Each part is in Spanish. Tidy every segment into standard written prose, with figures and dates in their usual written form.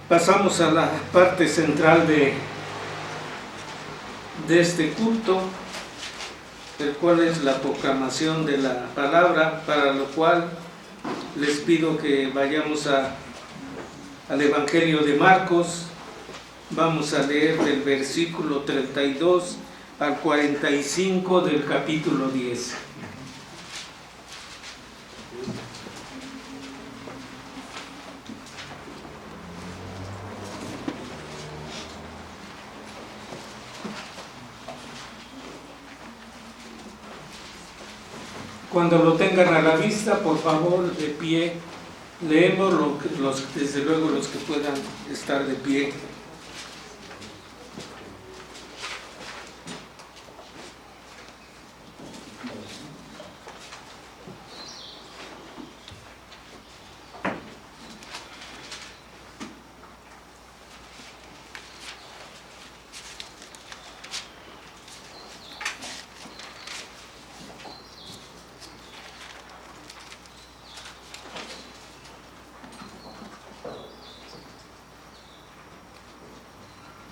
Pasamos a la parte central de este culto, el cual es la proclamación de la palabra, para lo cual les pido que vayamos al Evangelio de Marcos. Vamos a leer del versículo 32 al 45 del capítulo 10. Cuando lo tengan a la vista, por favor, de pie, leemos desde luego los que puedan estar de pie.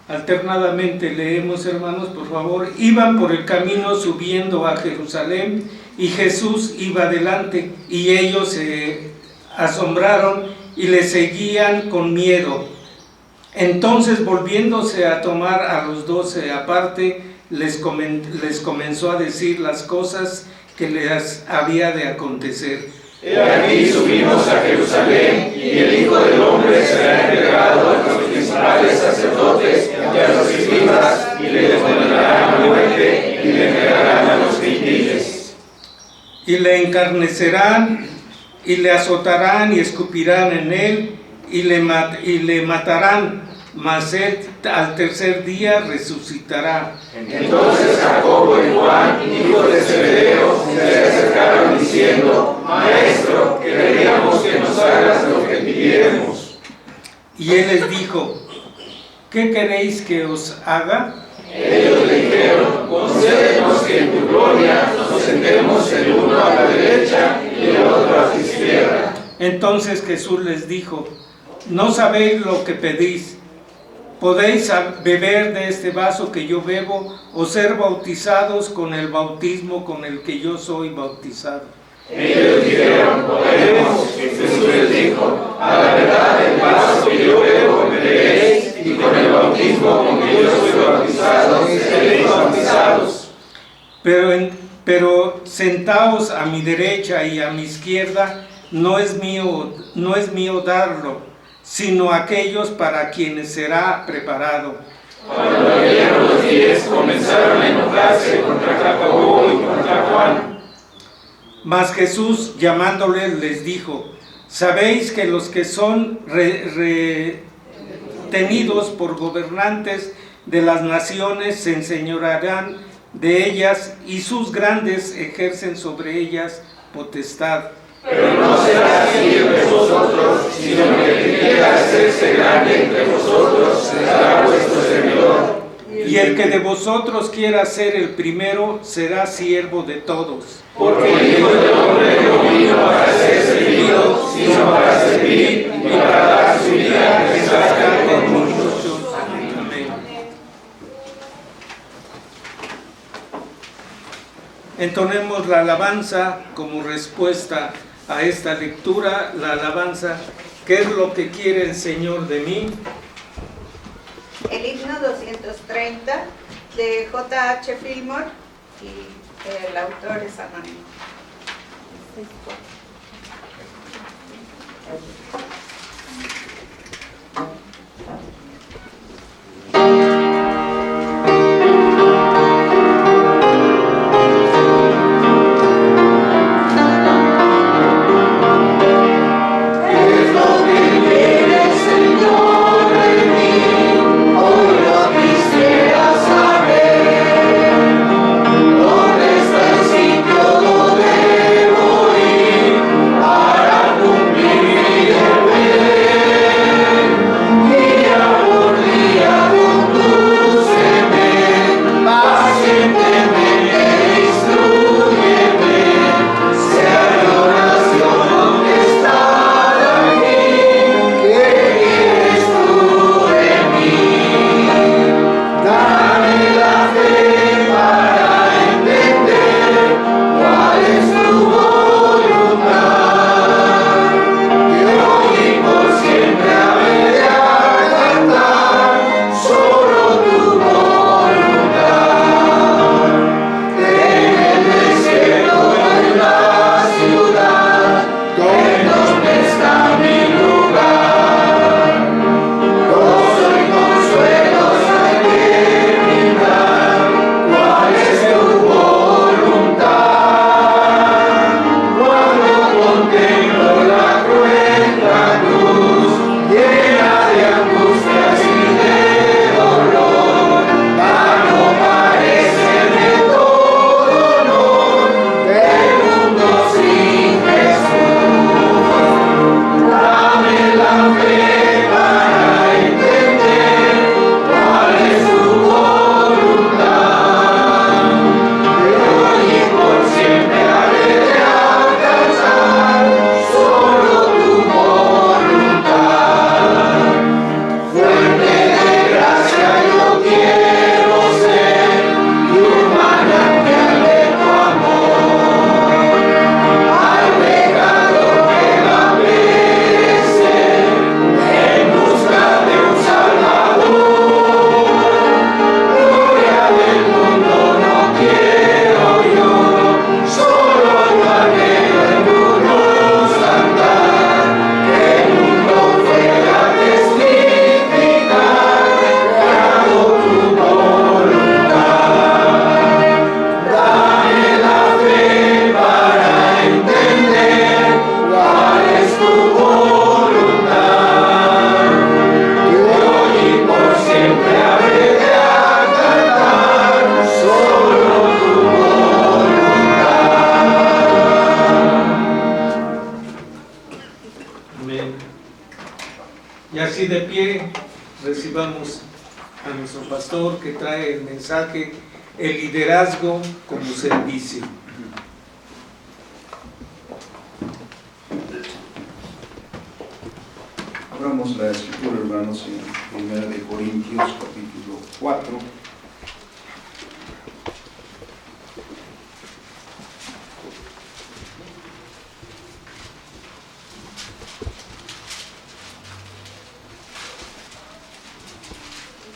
Alternadamente leemos, hermanos, por favor. Iban por el camino subiendo a Jerusalén y Jesús iba adelante y ellos se asombraron y le seguían con miedo. Entonces, volviéndose a tomar a los 12 aparte, les comenzó a decir las cosas que les había de acontecer. He aquí subimos a Jerusalén, y el Hijo del Hombre será entregado a los principales sacerdotes y a los escribas, y le condenarán a muerte, y le entregarán a los gentiles. Y le encarnecerán, y le azotarán, y escupirán en él, y le matarán, mas él al tercer día resucitará. Entonces Jacobo y Juan, hijos de Zebedeo, se le acercaron diciendo: Maestro, queríamos que nos hagas lo que pidiéramos. Y él les dijo: ¿qué queréis que os haga? Ellos le dijeron: concédenos que en tu gloria nos sentemos el uno a la derecha y el otro a tu izquierda. Entonces Jesús les dijo: ¿no sabéis lo que pedís? ¿Podéis beber de este vaso que yo bebo, o ser bautizados con el bautismo con el que yo soy bautizado? Ellos dijeron: podemos. Jesús les dijo: a la verdad, el vaso que yo bebo beberéis, y con el bautismo con que yo soy bautizado seréis bautizados. Pero sentaos a mi derecha y a mi izquierda, no es mío darlo, sino aquellos para quienes será preparado. Cuando leyeron los 10, comenzaron a enojarse contra Jacobo y contra Juan. Mas Jesús, llamándoles, les dijo: ¿sabéis que los que son retenidos por gobernantes de las naciones se enseñorearán de ellas, y sus grandes ejercen sobre ellas potestad? Pero no será así entre vosotros, sino que el que quiera hacerse grande entre vosotros será vuestro servidor. Y el que de vosotros quiera ser el primero será siervo de todos. Porque el Hijo del Hombre no vino para ser servido, sino para servir y para dar su vida en rescate por muchos. Amén. Entonemos la alabanza como respuesta a esta lectura, la alabanza: ¿qué es lo que quiere el Señor de mí? El himno 230 de J.H. Fillmore, y el autor es anónimo. ¿Dónde está el sitio donde debo ir? así de pie, recibamos a nuestro pastor que trae el mensaje, el liderazgo como servicio. Abramos la escritura, hermanos, en 1 de Corintios, capítulo 4.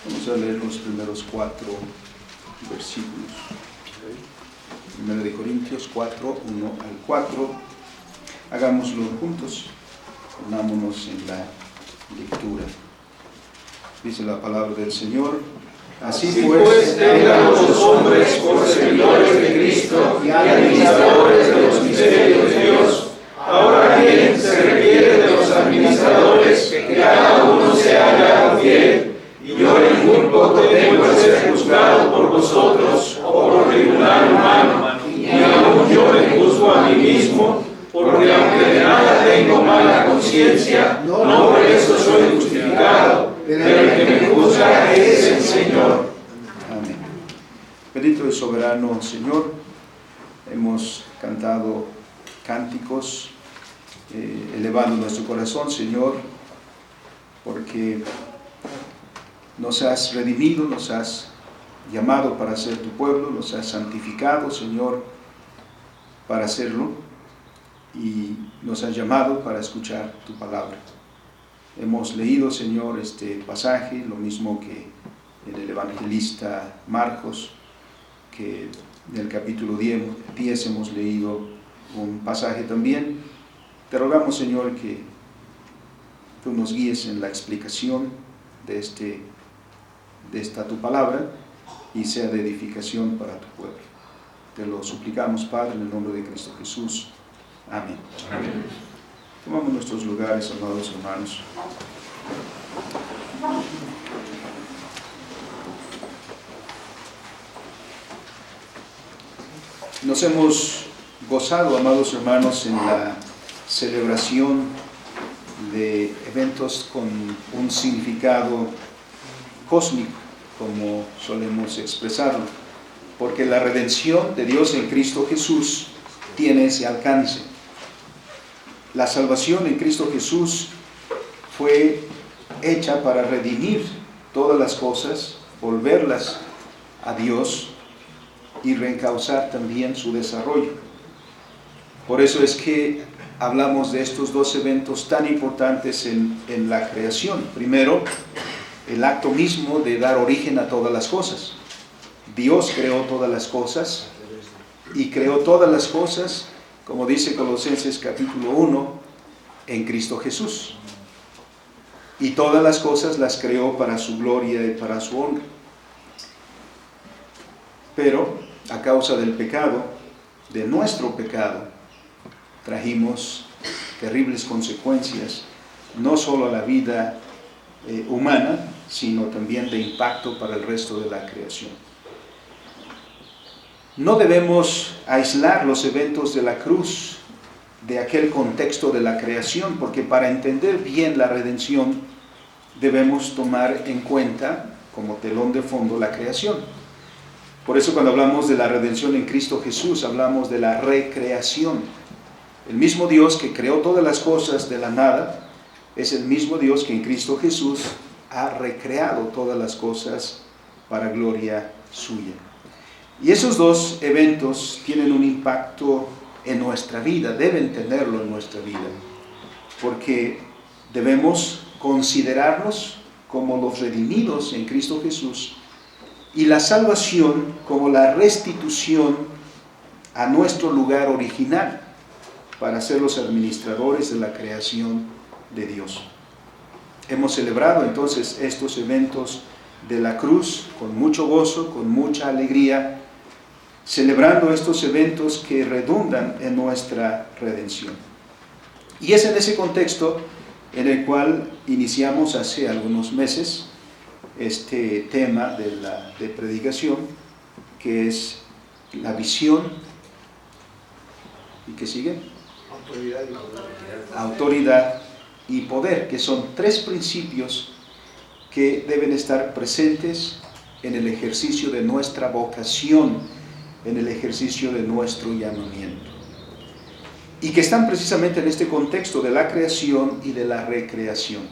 Vamos a leer los primeros 4 versículos. 1 de Corintios 4, 1 al 4. Hagámoslo juntos. Unámonos en la lectura. Dice la palabra del Señor: Así pues, tengan los hombres por servidores de Cristo y administradores de los misterios de Dios. Ahora bien, se requiere de los administradores que cada uno se haga fiel. Y yo ningún poco tengo de ser juzgado por vosotros o por tribunal humano, ni aun yo me juzgo a mí mismo, porque aunque de nada tengo mala conciencia, no por eso soy justificado, pero el que me juzga es el Señor. Amén. Bendito y soberano Señor, hemos cantado cánticos elevando nuestro corazón, Señor, porque nos has redimido, nos has llamado para ser tu pueblo, nos has santificado, Señor, para hacerlo, y nos has llamado para escuchar tu palabra. Hemos leído, Señor, este pasaje, lo mismo que en el evangelista Marcos, que en el capítulo 10 hemos leído un pasaje también. Te rogamos, Señor, que tú nos guíes en la explicación de esta tu palabra y sea de edificación para tu pueblo. Te lo suplicamos, Padre, en el nombre de Cristo Jesús. Amén. Amén. Tomamos nuestros lugares, amados hermanos. Nos hemos gozado, amados hermanos, en la celebración de eventos con un significado cósmico, como solemos expresarlo, porque la redención de Dios en Cristo Jesús tiene ese alcance. La salvación en Cristo Jesús fue hecha para redimir todas las cosas, volverlas a Dios y reencauzar también su desarrollo. Por eso es que hablamos de estos dos eventos tan importantes en la creación. Primero, el acto mismo de dar origen a todas las cosas. Dios creó todas las cosas y creó todas las cosas, como dice Colosenses capítulo 1, en Cristo Jesús. Y todas las cosas las creó para su gloria y para su honra. Pero a causa del pecado, de nuestro pecado, trajimos terribles consecuencias, no solo a la vida humana, sino también de impacto para el resto de la creación. No debemos aislar los eventos de la cruz de aquel contexto de la creación, porque para entender bien la redención debemos tomar en cuenta como telón de fondo la creación. Por eso cuando hablamos de la redención en Cristo Jesús, hablamos de la recreación. El mismo Dios que creó todas las cosas de la nada, es el mismo Dios que en Cristo Jesús ha recreado todas las cosas para gloria suya. Y esos dos eventos tienen un impacto en nuestra vida, deben tenerlo en nuestra vida, porque debemos considerarnos como los redimidos en Cristo Jesús y la salvación como la restitución a nuestro lugar original para ser los administradores de la creación de Dios. Hemos celebrado entonces estos eventos de la cruz con mucho gozo, con mucha alegría, celebrando estos eventos que redundan en nuestra redención. Y es en ese contexto en el cual iniciamos hace algunos meses este tema de predicación, que es la visión. ¿Y qué sigue? Autoridad y poder, que son tres principios que deben estar presentes en el ejercicio de nuestra vocación, en el ejercicio de nuestro llamamiento. Y que están precisamente en este contexto de la creación y de la recreación.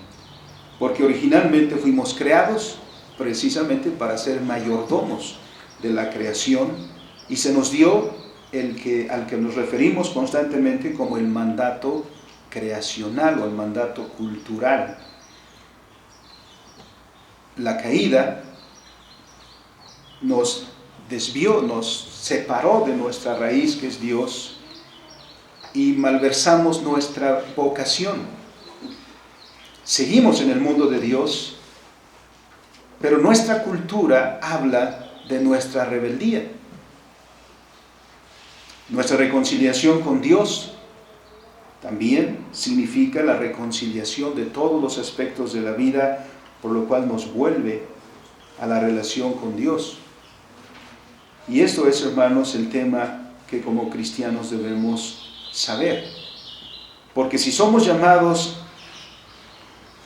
Porque originalmente fuimos creados precisamente para ser mayordomos de la creación y se nos dio al que nos referimos constantemente como el mandato creacional o el mandato cultural. La caída nos desvió, nos separó de nuestra raíz que es Dios y malversamos nuestra vocación. Seguimos en el mundo de Dios, pero nuestra cultura habla de nuestra rebeldía. Nuestra reconciliación con Dios también significa la reconciliación de todos los aspectos de la vida, por lo cual nos vuelve a la relación con Dios. Y esto es, hermanos, el tema que como cristianos debemos saber. Porque si somos llamados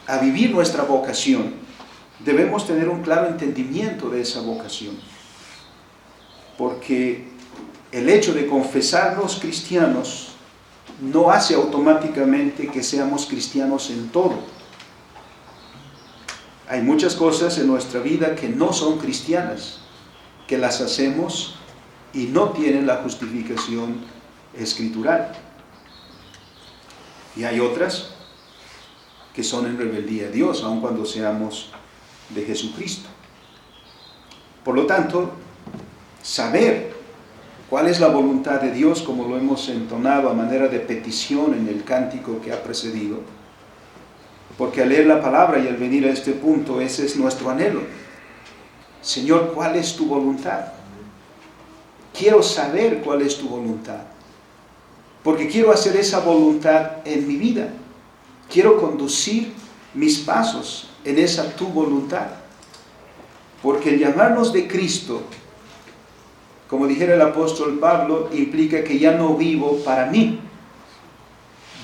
a vivir nuestra vocación, debemos tener un claro entendimiento de esa vocación. Porque el hecho de confesarnos cristianos no hace automáticamente que seamos cristianos en todo. Hay muchas cosas en nuestra vida que no son cristianas, que las hacemos y no tienen la justificación escritural. Y hay otras que son en rebeldía a Dios, aun cuando seamos de Jesucristo. Por lo tanto, saber cuál es la voluntad de Dios, como lo hemos entonado a manera de petición en el cántico que ha precedido, porque al leer la palabra y al venir a este punto, ese es nuestro anhelo. Señor, ¿cuál es tu voluntad? Quiero saber cuál es tu voluntad, porque quiero hacer esa voluntad en mi vida. Quiero conducir mis pasos en esa tu voluntad, porque el llamarnos de Cristo, como dijera el apóstol Pablo, implica que ya no vivo para mí,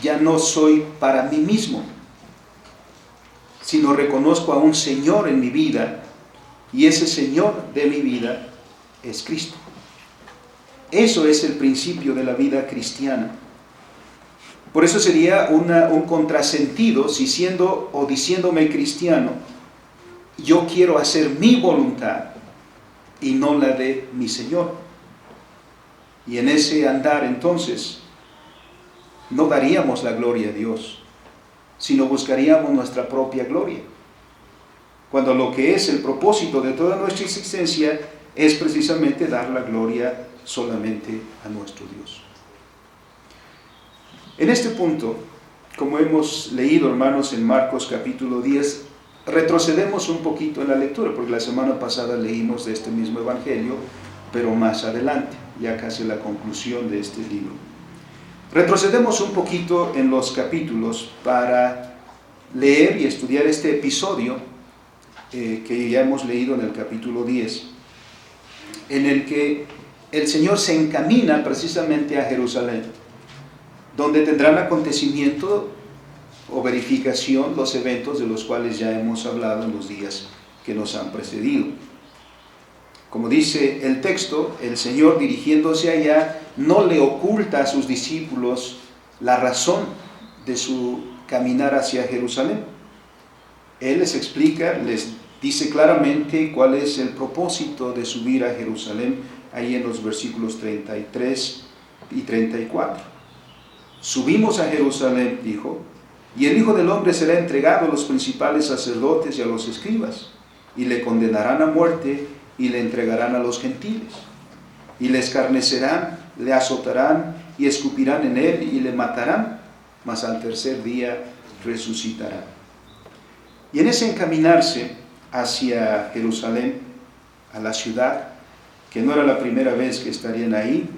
ya no soy para mí mismo, sino reconozco a un Señor en mi vida, y ese Señor de mi vida es Cristo. Eso es el principio de la vida cristiana. Por eso sería un contrasentido si siendo o diciéndome cristiano, yo quiero hacer mi voluntad y no la de mi Señor. Y en ese andar entonces no daríamos la gloria a Dios, sino buscaríamos nuestra propia gloria. Cuando lo que es el propósito de toda nuestra existencia es precisamente dar la gloria solamente a nuestro Dios. En este punto, como hemos leído, hermanos, en Marcos capítulo 10, retrocedemos un poquito en la lectura, porque la semana pasada leímos de este mismo evangelio, pero más adelante, ya casi la conclusión de este libro. Retrocedemos un poquito en los capítulos para leer y estudiar este episodio que ya hemos leído en el capítulo 10, en el que el Señor se encamina precisamente a Jerusalén, donde tendrán acontecimiento o verificación los eventos de los cuales ya hemos hablado en los días que nos han precedido. Como dice el texto, el Señor dirigiéndose allá no le oculta a sus discípulos la razón de su caminar hacia Jerusalén. Él les explica, les dice claramente cuál es el propósito de subir a Jerusalén, ahí en los versículos 33 y 34. Subimos a Jerusalén, dijo, y el Hijo del Hombre será entregado a los principales sacerdotes y a los escribas, y le condenarán a muerte y le entregarán a los gentiles, y le escarnecerán, le azotarán y escupirán en él y le matarán, mas al tercer día resucitará. Y en ese encaminarse hacia Jerusalén, a la ciudad, que no era la primera vez que estarían ahí,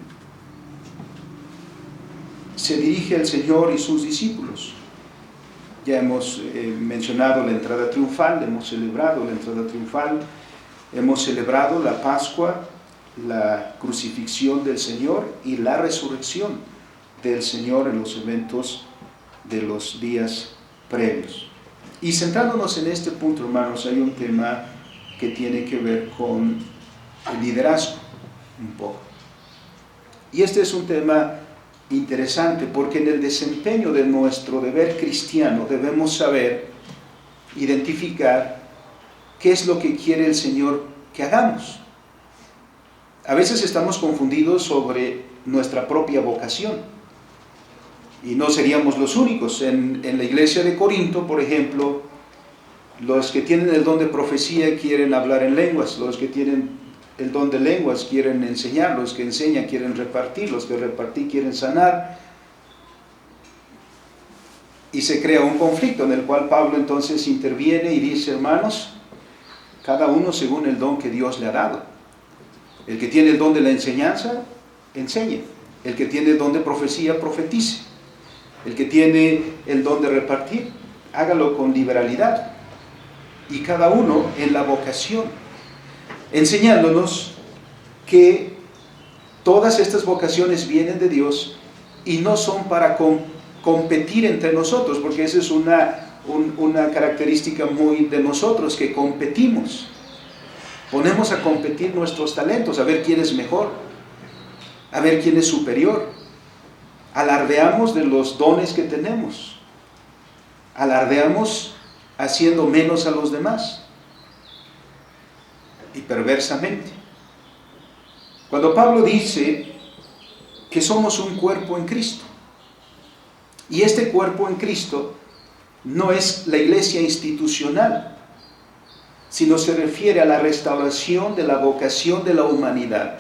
se dirige el Señor y sus discípulos. Ya hemos mencionado la entrada triunfal, hemos celebrado la entrada triunfal, hemos celebrado la Pascua, la crucifixión del Señor y la resurrección del Señor en los eventos de los días previos. Y centrándonos en este punto, hermanos, hay un tema que tiene que ver con el liderazgo, un poco. Y este es un tema interesante porque en el desempeño de nuestro deber cristiano debemos saber identificar qué es lo que quiere el Señor que hagamos. A veces estamos confundidos sobre nuestra propia vocación y no seríamos los únicos. En la iglesia de Corinto, por ejemplo, los que tienen el don de profecía quieren hablar en lenguas, los que tienen el don de lenguas quieren enseñar, los que enseñan quieren repartir, los que repartir quieren sanar. Y se crea un conflicto en el cual Pablo entonces interviene y dice, hermanos, cada uno según el don que Dios le ha dado. El que tiene el don de la enseñanza, enseñe. El que tiene el don de profecía, profetice. El que tiene el don de repartir, hágalo con liberalidad. Y cada uno en la vocación, enseñándonos que todas estas vocaciones vienen de Dios y no son para competir entre nosotros, porque esa es una característica muy de nosotros, que competimos. Ponemos a competir nuestros talentos, a ver quién es mejor, a ver quién es superior. Alardeamos de los dones que tenemos. Alardeamos haciendo menos a los demás. Y perversamente. Cuando Pablo dice que somos un cuerpo en Cristo, y este cuerpo en Cristo no es la iglesia institucional, sino se refiere a la restauración de la vocación de la humanidad,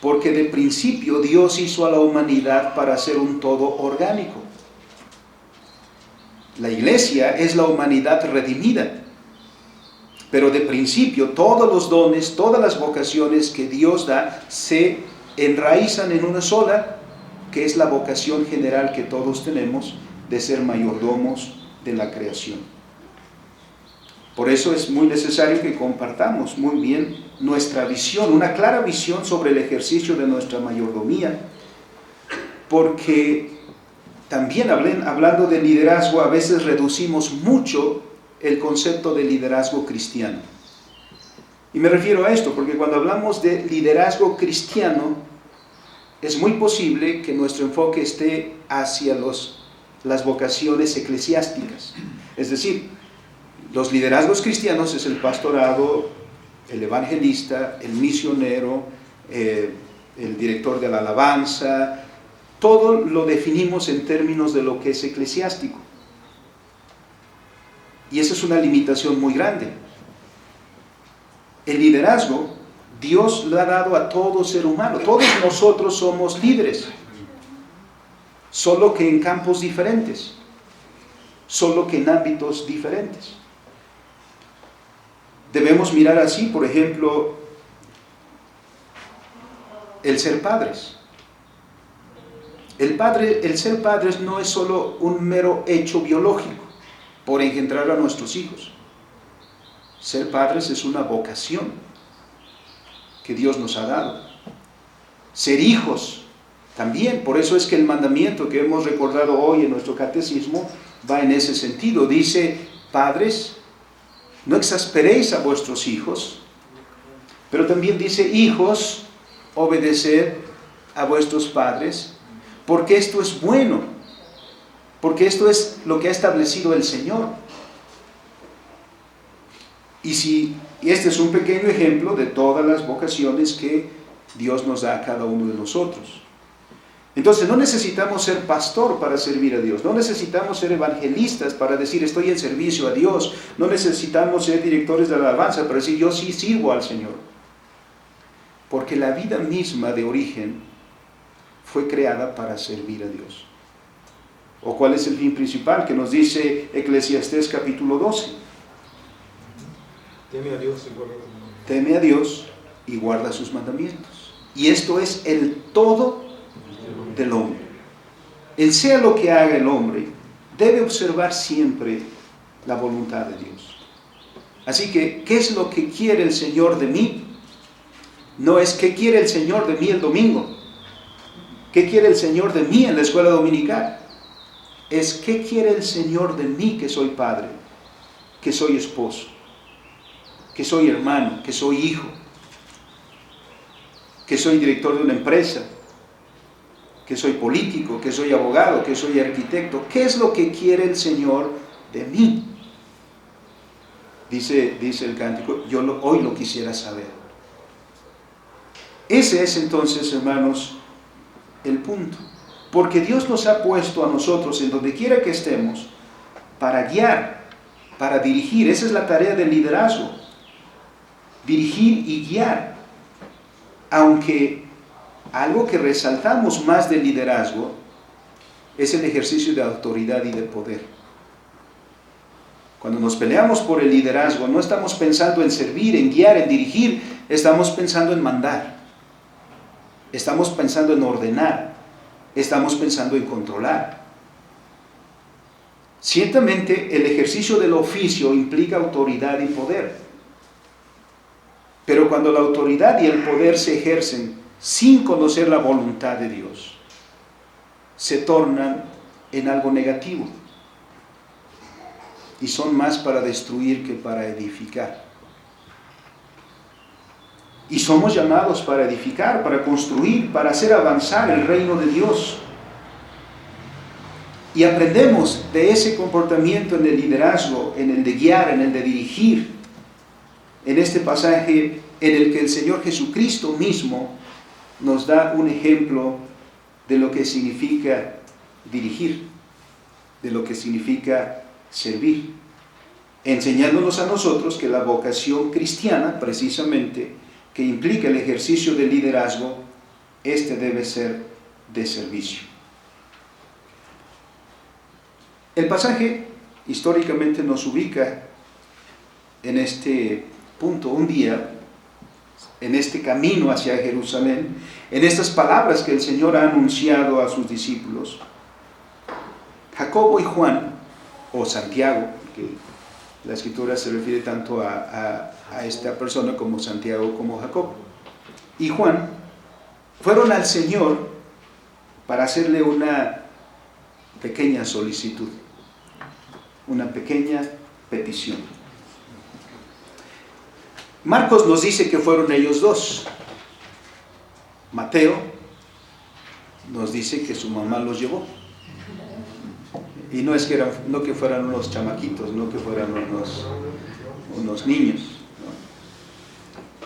porque de principio Dios hizo a la humanidad para ser un todo orgánico. La iglesia es la humanidad redimida, pero de principio todos los dones, todas las vocaciones que Dios da se enraizan en una sola, que es la vocación general que todos tenemos de ser mayordomos de la creación. Por eso es muy necesario que compartamos muy bien nuestra visión, una clara visión sobre el ejercicio de nuestra mayordomía, porque también hablando de liderazgo, a veces reducimos mucho el concepto de liderazgo cristiano. Y me refiero a esto, porque cuando hablamos de liderazgo cristiano, es muy posible que nuestro enfoque esté hacia las vocaciones eclesiásticas. Es decir, los liderazgos cristianos es el pastorado, el evangelista, el misionero, el director de la alabanza. Todo lo definimos en términos de lo que es eclesiástico. Y esa es una limitación muy grande. El liderazgo, Dios lo ha dado a todo ser humano. Todos nosotros somos líderes, solo que en campos diferentes, solo que en ámbitos diferentes. Debemos mirar así, por ejemplo, el ser padres. El ser padres no es solo un mero hecho biológico por engendrar a nuestros hijos. Ser padres es una vocación que Dios nos ha dado. Ser hijos también, por eso es que el mandamiento que hemos recordado hoy en nuestro catecismo va en ese sentido. Dice, padres, no exasperéis a vuestros hijos, pero también dice, hijos, obedeced a vuestros padres, porque esto es bueno, porque esto es lo que ha establecido el Señor. Y este es un pequeño ejemplo de todas las vocaciones que Dios nos da a cada uno de nosotros. Entonces no necesitamos ser pastor para servir a Dios, no necesitamos ser evangelistas para decir estoy en servicio a Dios, no necesitamos ser directores de la alabanza para decir yo sí sirvo al Señor. Porque la vida misma de origen fue creada para servir a Dios. ¿O cuál es el fin principal que nos dice Eclesiastés capítulo 12? Teme a Dios y guarda sus mandamientos. Teme a Dios y guarda sus mandamientos. Y esto es el todo del hombre. El sea lo que haga el hombre, debe observar siempre la voluntad de Dios. Así que, ¿qué es lo que quiere el Señor de mí? No es qué quiere el Señor de mí el domingo. ¿Qué quiere el Señor de mí en la escuela dominical? es ¿qué quiere el Señor de mí que soy padre, que soy esposo, que soy hermano, que soy hijo, que soy director de una empresa, que soy político, que soy abogado, que soy arquitecto? ¿Qué es lo que quiere el Señor de mí? Dice el cántico, hoy lo quisiera saber. Ese es entonces, hermanos, el punto. Porque Dios nos ha puesto a nosotros en donde quiera que estemos para guiar, para dirigir. Esa es la tarea del liderazgo. Dirigir y guiar. Aunque algo que resaltamos más del liderazgo es el ejercicio de autoridad y de poder. Cuando nos peleamos por el liderazgo, no estamos pensando en servir, en guiar, en dirigir, estamos pensando en mandar. Estamos pensando en ordenar. Estamos pensando en controlar. Ciertamente el ejercicio del oficio implica autoridad y poder. Pero cuando la autoridad y el poder se ejercen sin conocer la voluntad de Dios, se tornan en algo negativo. Y son más para destruir que para edificar. Y somos llamados para edificar, para construir, para hacer avanzar el reino de Dios. Y aprendemos de ese comportamiento en el liderazgo, en el de guiar, en el de dirigir, en este pasaje en el que el Señor Jesucristo mismo nos da un ejemplo de lo que significa dirigir, de lo que significa servir, enseñándonos a nosotros que la vocación cristiana, precisamente, que implica el ejercicio del liderazgo, debe ser de servicio. El pasaje históricamente nos ubica en este punto, un día, en este camino hacia Jerusalén, en estas palabras que el Señor ha anunciado a sus discípulos. Jacobo y Juan, o Santiago, que la Escritura se refiere tanto a esta persona como Santiago como Jacobo, y Juan, fueron al Señor para hacerle una pequeña solicitud, una pequeña petición. Marcos nos dice que fueron ellos dos. Mateo nos dice que su mamá los llevó. Y no que fueran unos chamaquitos, no que fueran unos niños, ¿no?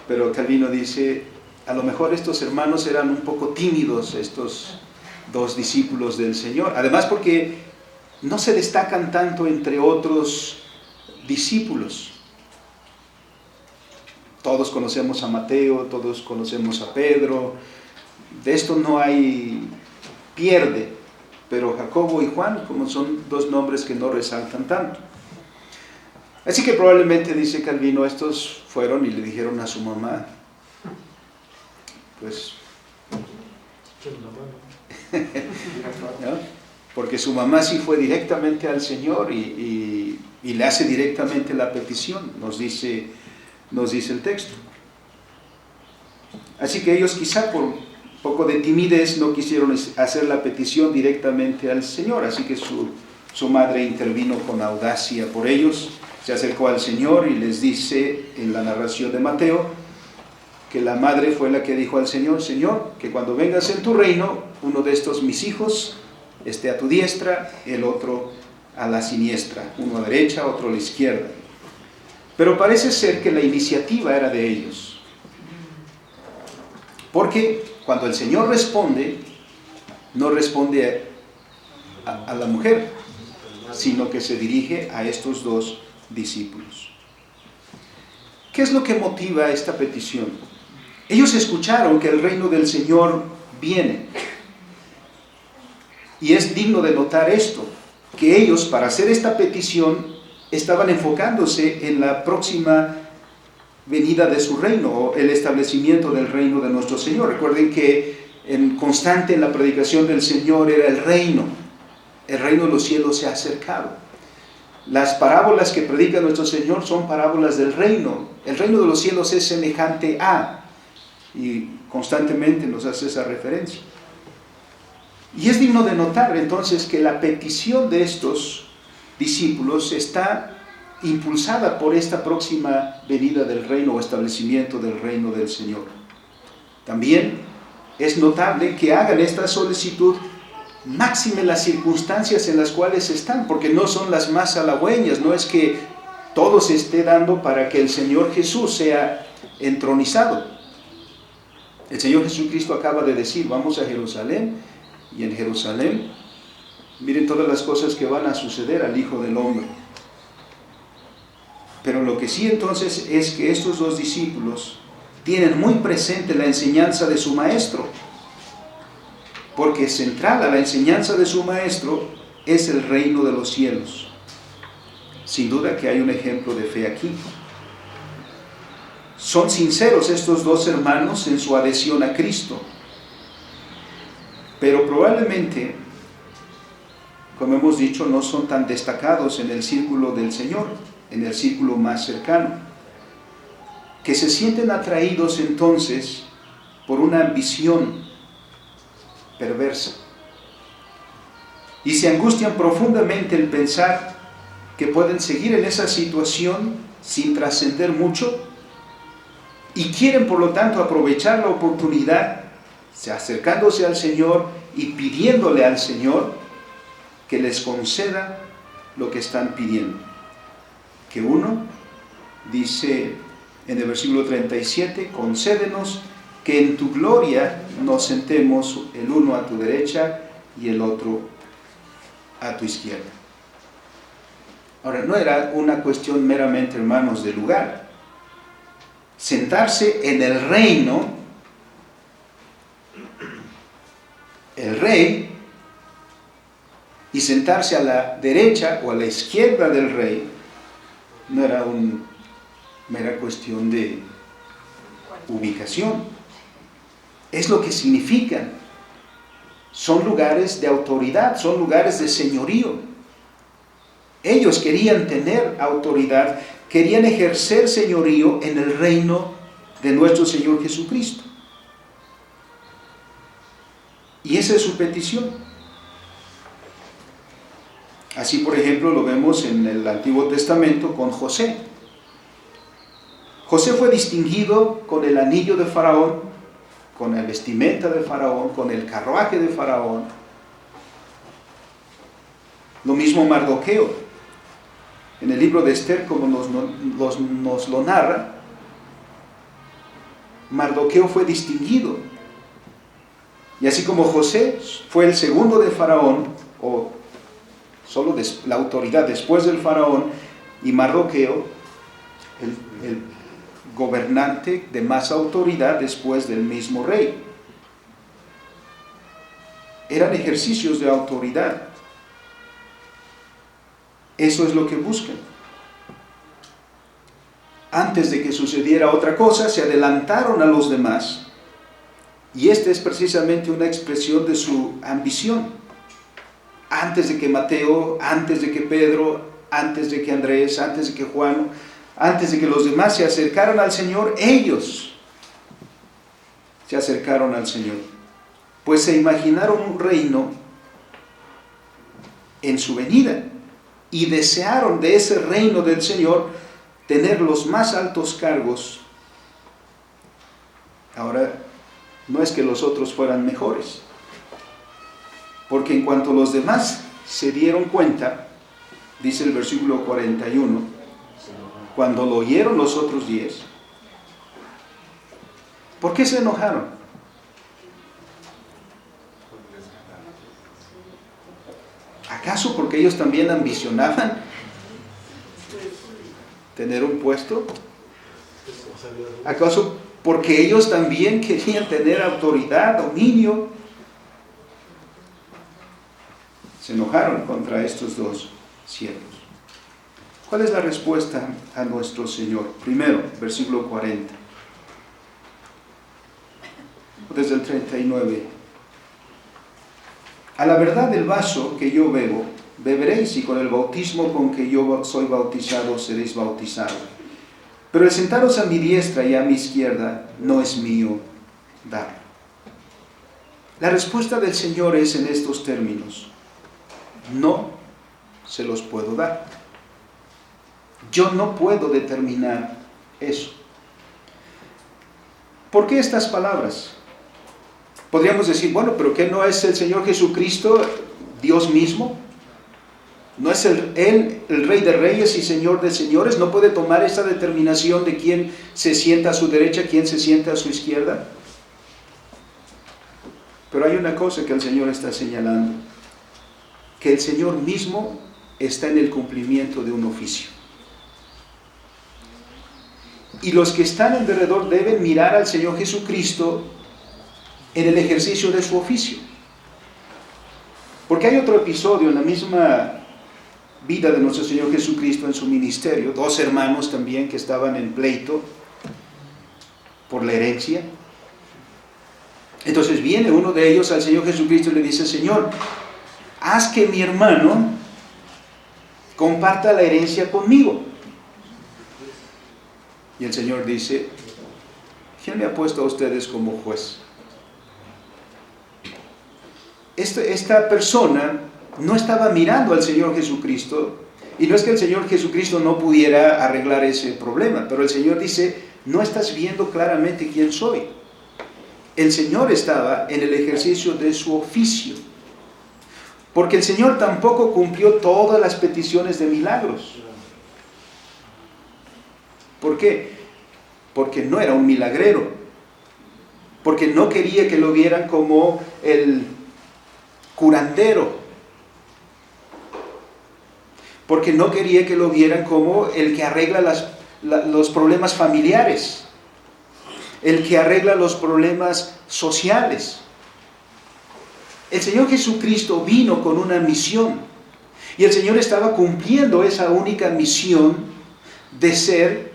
Pero Calvino dice, a lo mejor estos hermanos eran un poco tímidos, estos dos discípulos del Señor. Además porque no se destacan tanto entre otros discípulos. Todos conocemos a Mateo, todos conocemos a Pedro. De esto no hay pierde. Pero Jacobo y Juan, como son dos nombres que no resaltan tanto. Así que probablemente, dice Calvino, estos fueron y le dijeron a su mamá, pues, ¿no? Porque su mamá sí fue directamente al Señor y le hace directamente la petición, nos dice el texto. Así que ellos quizá por un poco de timidez no quisieron hacer la petición directamente al Señor, así que su madre intervino con audacia por ellos, se acercó al Señor y les dice en la narración de Mateo que la madre fue la que dijo al Señor, Señor, que cuando vengas en tu reino, uno de estos mis hijos esté a tu diestra, el otro a la siniestra, uno a la derecha, otro a la izquierda. Pero parece ser que la iniciativa era de ellos. Porque cuando el Señor responde, no responde a la mujer, sino que se dirige a estos dos discípulos. ¿Qué es lo que motiva esta petición? Ellos escucharon que el reino del Señor viene. Y es digno de notar esto, que ellos, para hacer esta petición, estaban enfocándose en la próxima venida de su reino, o el establecimiento del reino de nuestro Señor. Recuerden que constante en la predicación del Señor era el reino de los cielos se ha acercado. Las parábolas que predica nuestro Señor son parábolas del reino. El reino de los cielos es semejante a, y constantemente nos hace esa referencia. Y es digno de notar entonces que la petición de estos discípulos está impulsada por esta próxima venida del reino o establecimiento del reino del Señor. También es notable que hagan esta solicitud máxime las circunstancias en las cuales están, porque no son las más halagüeñas, no es que todo se esté dando para que el Señor Jesús sea entronizado. El Señor Jesucristo acaba de decir, vamos a Jerusalén, y en Jerusalén, miren todas las cosas que van a suceder al Hijo del Hombre. Pero lo que sí entonces es que estos dos discípulos tienen muy presente la enseñanza de su maestro, porque central a la enseñanza de su maestro es el reino de los cielos. Sin duda que hay un ejemplo de fe aquí. Son sinceros estos dos hermanos en su adhesión a Cristo, pero probablemente, como hemos dicho, no son tan destacados en el círculo del Señor, en el círculo más cercano, que se sienten atraídos entonces por una ambición perversa y se angustian profundamente el pensar que pueden seguir en esa situación sin trascender mucho y quieren por lo tanto aprovechar la oportunidad acercándose al Señor y pidiéndole al Señor que les conceda lo que están pidiendo. Que uno dice en el versículo 37, concédenos que en tu gloria nos sentemos el uno a tu derecha y el otro a tu izquierda. Ahora, no era una cuestión meramente, hermanos, de lugar. Sentarse en el reino, el rey, y sentarse a la derecha o a la izquierda del rey, no era una mera cuestión de ubicación. Es lo que significan. Son lugares de autoridad, son lugares de señorío. Ellos querían tener autoridad, querían ejercer señorío en el reino de nuestro Señor Jesucristo. Y esa es su petición. Así, por ejemplo, lo vemos en el Antiguo Testamento con José. José fue distinguido con el anillo de Faraón, con la vestimenta de Faraón, con el carruaje de Faraón. Lo mismo Mardoqueo. En el libro de Esther, como nos lo narra, Mardoqueo fue distinguido. Y así como José fue el segundo de Faraón, o solo la autoridad después del Faraón, y Mardoqueo, el gobernante de más autoridad después del mismo rey. Eran ejercicios de autoridad. Eso es lo que buscan. Antes de que sucediera otra cosa, se adelantaron a los demás. Y esta es precisamente una expresión de su ambición. Antes de que Mateo, antes de que Pedro, antes de que Andrés, antes de que Juan, antes de que los demás se acercaran al Señor, ellos se acercaron al Señor. Pues se imaginaron un reino en su venida y desearon de ese reino del Señor tener los más altos cargos. Ahora, no es que los otros fueran mejores, porque en cuanto los demás se dieron cuenta, dice el versículo 41, cuando lo oyeron los otros 10, ¿por qué se enojaron? ¿Acaso porque ellos también ambicionaban tener un puesto? ¿Acaso porque ellos también querían tener autoridad, dominio? Se enojaron contra estos dos siervos. ¿Cuál es la respuesta a nuestro Señor? Primero, versículo 40. Desde el 39. A la verdad del vaso que yo bebo, beberéis, y con el bautismo con que yo soy bautizado, seréis bautizados. Pero el sentaros a mi diestra y a mi izquierda no es mío dar. La respuesta del Señor es en estos términos: no se los puedo dar. Yo no puedo determinar eso. ¿Por qué estas palabras? Podríamos decir, bueno, pero ¿qué no es el Señor Jesucristo Dios mismo? ¿No es Él el Rey de Reyes y Señor de Señores? ¿No puede tomar esa determinación de quién se sienta a su derecha, quién se sienta a su izquierda? Pero hay una cosa que el Señor está señalando: que el Señor mismo está en el cumplimiento de un oficio. Y los que están alrededor deben mirar al Señor Jesucristo en el ejercicio de su oficio. Porque hay otro episodio en la misma vida de nuestro Señor Jesucristo en su ministerio, dos hermanos también que estaban en pleito por la herencia. Entonces viene uno de ellos al Señor Jesucristo y le dice: Señor, haz que mi hermano comparta la herencia conmigo. Y el Señor dice: ¿quién me ha puesto a ustedes como juez? Esta persona no estaba mirando al Señor Jesucristo, y no es que el Señor Jesucristo no pudiera arreglar ese problema, pero el Señor dice: no estás viendo claramente quién soy. El Señor estaba en el ejercicio de su oficio, porque el Señor tampoco cumplió todas las peticiones de milagros. ¿Por qué? Porque no era un milagrero, porque no quería que lo vieran como el curandero, porque no quería que lo vieran como el que arregla los problemas familiares, el que arregla los problemas sociales. El Señor Jesucristo vino con una misión, y el Señor estaba cumpliendo esa única misión de ser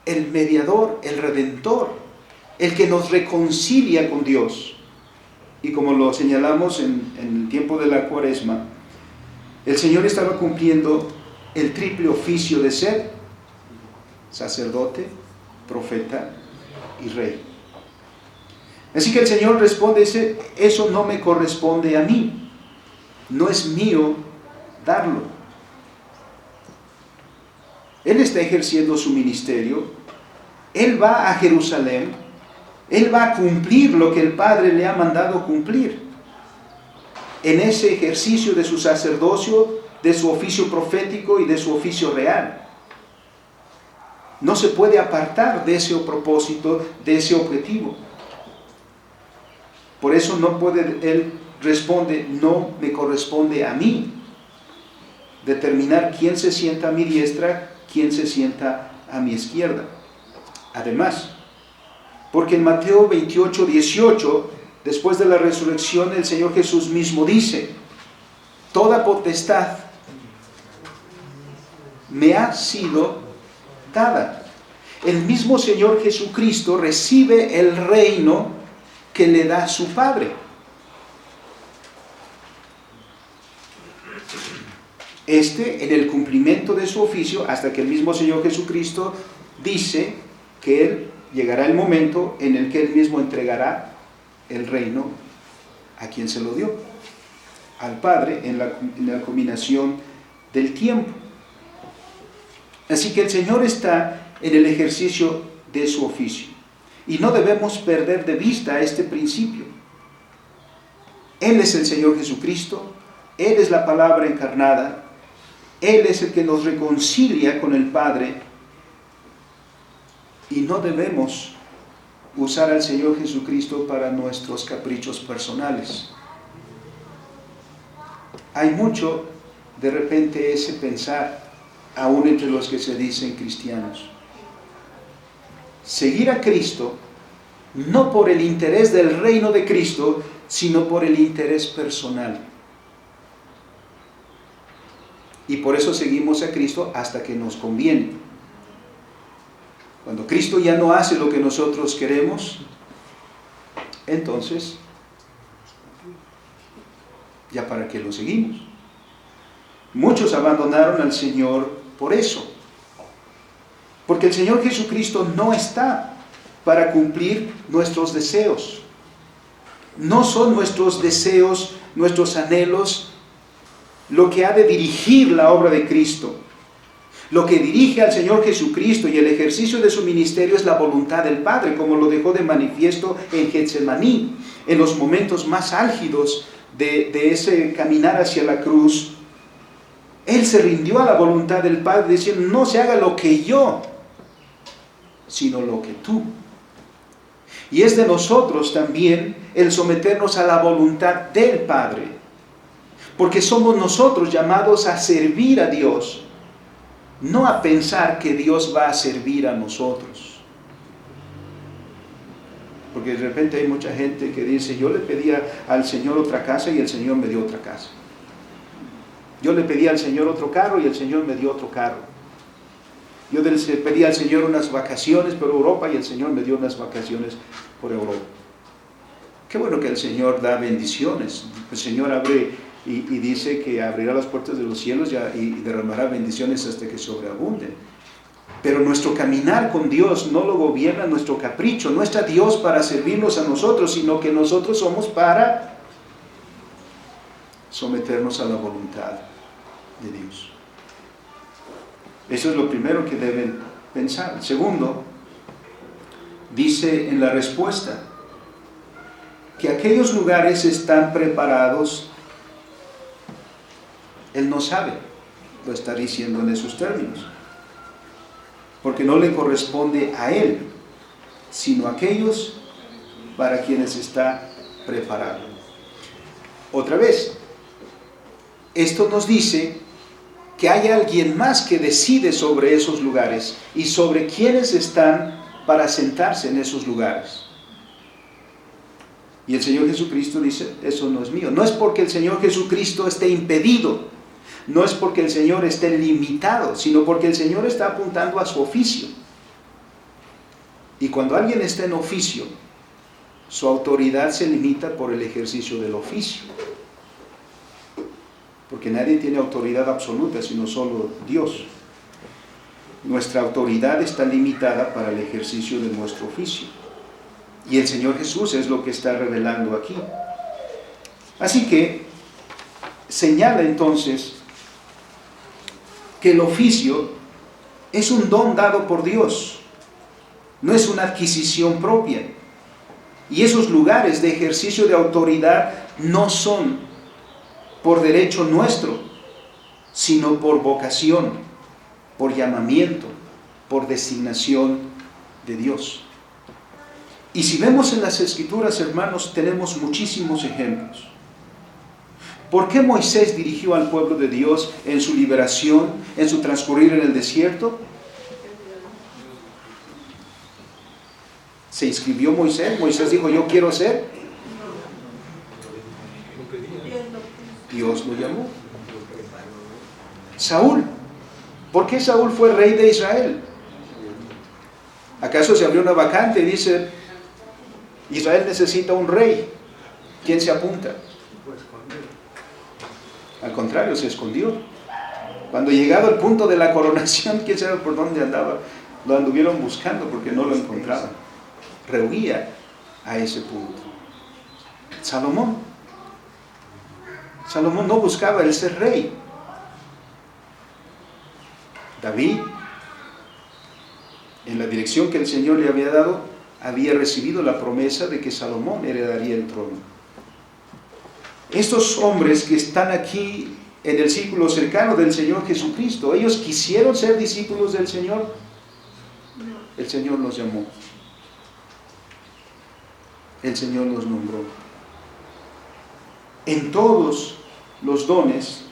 el mediador, el redentor, el que nos reconcilia con Dios. Y como lo señalamos en el tiempo de la Cuaresma, el Señor estaba cumpliendo el triple oficio de ser sacerdote, profeta y rey. Así que el Señor responde, dice: eso no me corresponde a mí, no es mío darlo. Él está ejerciendo su ministerio, Él va a Jerusalén, Él va a cumplir lo que el Padre le ha mandado cumplir. En ese ejercicio de su sacerdocio, de su oficio profético y de su oficio real. No se puede apartar de ese propósito, de ese objetivo. Por eso no puede, Él responde: no me corresponde a mí determinar quién se sienta a mi diestra, quién se sienta a mi izquierda. Además, porque en Mateo 28, 18, después de la resurrección, el Señor Jesús mismo dice: toda potestad me ha sido dada. El mismo Señor Jesucristo recibe el reino que le da su Padre. En el cumplimiento de su oficio, hasta que el mismo Señor Jesucristo dice que llegará el momento en el que Él mismo entregará el reino a quien se lo dio, al Padre, en la culminación del tiempo. Así que el Señor está en el ejercicio de su oficio, y no debemos perder de vista este principio. Él es el Señor Jesucristo, Él es la palabra encarnada, Él es el que nos reconcilia con el Padre, y no debemos usar al Señor Jesucristo para nuestros caprichos personales. Hay mucho, de repente, ese pensar, aún entre los que se dicen cristianos. Seguir a Cristo, no por el interés del reino de Cristo, sino por el interés personal. Y por eso seguimos a Cristo hasta que nos conviene. Cuando Cristo ya no hace lo que nosotros queremos, entonces, ¿ya para qué lo seguimos? Muchos abandonaron al Señor por eso. Porque el Señor Jesucristo no está para cumplir nuestros deseos. No son nuestros deseos, nuestros anhelos, lo que ha de dirigir la obra de Cristo. Lo que dirige al Señor Jesucristo y el ejercicio de su ministerio es la voluntad del Padre, como lo dejó de manifiesto en Getsemaní, en los momentos más álgidos de ese caminar hacia la cruz. Él se rindió a la voluntad del Padre, diciendo, no se haga lo que yo, sino lo que tú. Y es de nosotros también el someternos a la voluntad del Padre, porque somos nosotros llamados a servir a Dios, no a pensar que Dios va a servir a nosotros. Porque de repente hay mucha gente que dice, yo le pedía al Señor otra casa y el Señor me dio otra casa. Yo le pedí al Señor otro carro y el Señor me dio otro carro. Yo le pedí al Señor unas vacaciones por Europa y el Señor me dio unas vacaciones por Europa. Qué bueno que el Señor da bendiciones. El Señor abre y dice que abrirá las puertas de los cielos y derramará bendiciones hasta que sobreabunden. Pero nuestro caminar con Dios no lo gobierna nuestro capricho. No está Dios para servirnos a nosotros, sino que nosotros somos para someternos a la voluntad de Dios. Eso es lo primero que deben pensar. Segundo, dice en la respuesta que aquellos lugares están preparados. Él no sabe, lo está diciendo en esos términos, porque no le corresponde a Él, sino a aquellos para quienes está preparado. Otra vez, esto nos dice que hay alguien más que decide sobre esos lugares y sobre quienes están para sentarse en esos lugares. Y el Señor Jesucristo dice, eso no es mío. No es porque el Señor Jesucristo esté impedido, no es porque el Señor esté limitado, sino porque el Señor está apuntando a su oficio. Y cuando alguien está en oficio, su autoridad se limita por el ejercicio del oficio. Porque nadie tiene autoridad absoluta, sino solo Dios. Nuestra autoridad está limitada para el ejercicio de nuestro oficio. Y el Señor Jesús es lo que está revelando aquí. Así que señala entonces que el oficio es un don dado por Dios, no es una adquisición propia. Y esos lugares de ejercicio de autoridad no son por derecho nuestro, sino por vocación, por llamamiento, por designación de Dios. Y si vemos en las Escrituras, hermanos, tenemos muchísimos ejemplos. ¿Por qué Moisés dirigió al pueblo de Dios en su liberación, en su transcurrir en el desierto? ¿Se inscribió Moisés? Moisés dijo, yo quiero ser. Dios lo llamó. Saúl. ¿Por qué Saúl fue rey de Israel? ¿Acaso se abrió una vacante y dice, Israel necesita un rey? ¿Quién se apunta? Al contrario, se escondió. Cuando llegado al punto de la coronación, quién sabe por dónde andaba, lo anduvieron buscando porque no lo encontraban. Rehuía a ese punto. Salomón no buscaba el ser rey. David, en la dirección que el Señor le había dado, había recibido la promesa de que Salomón heredaría el trono. Estos hombres que están aquí en el círculo cercano del Señor Jesucristo, ¿ellos quisieron ser discípulos del Señor? El Señor los llamó. El Señor los nombró. En todos los dones,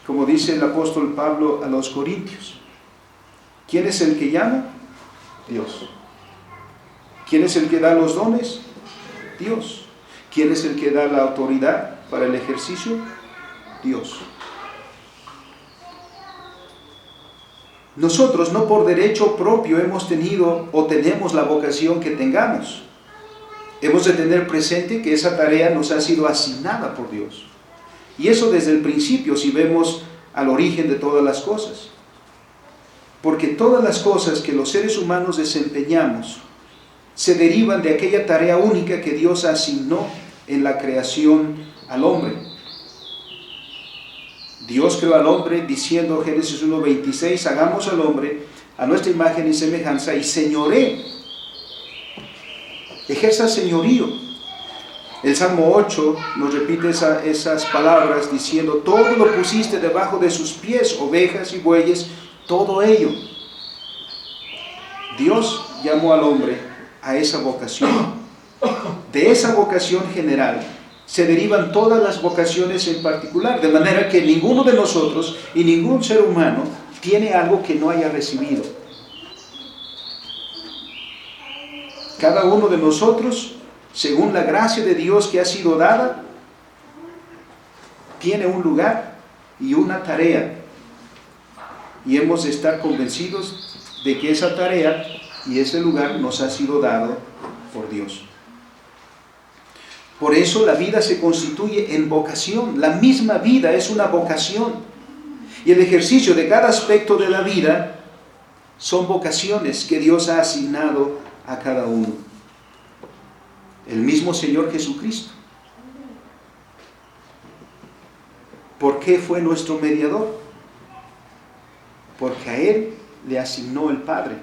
como dice el apóstol Pablo a los Corintios, ¿quién es el que llama? Dios. ¿Quién es el que da los dones? Dios. ¿Quién es el que da la autoridad para el ejercicio? Dios. Nosotros no por derecho propio hemos tenido o tenemos la vocación que tengamos. Hemos de tener presente que esa tarea nos ha sido asignada por Dios. Y eso desde el principio, si vemos al origen de todas las cosas. Porque todas las cosas que los seres humanos desempeñamos se derivan de aquella tarea única que Dios asignó en la creación al hombre. Dios creó al hombre diciendo, Génesis 1:26, hagamos al hombre a nuestra imagen y semejanza y señoree, ejerza señorío. El Salmo 8 nos repite esas palabras diciendo, todo lo pusiste debajo de sus pies, ovejas y bueyes, todo ello. Dios llamó al hombre a esa vocación. De esa vocación general se derivan todas las vocaciones en particular, de manera que ninguno de nosotros y ningún ser humano tiene algo que no haya recibido. Cada uno de nosotros, según la gracia de Dios que ha sido dada, tiene un lugar y una tarea. Y hemos de estar convencidos de que esa tarea y ese lugar nos ha sido dado por Dios. Por eso la vida se constituye en vocación. La misma vida es una vocación. Y el ejercicio de cada aspecto de la vida son vocaciones que Dios ha asignado a cada uno. El mismo Señor Jesucristo. ¿Por qué fue nuestro mediador? Porque a Él le asignó el Padre.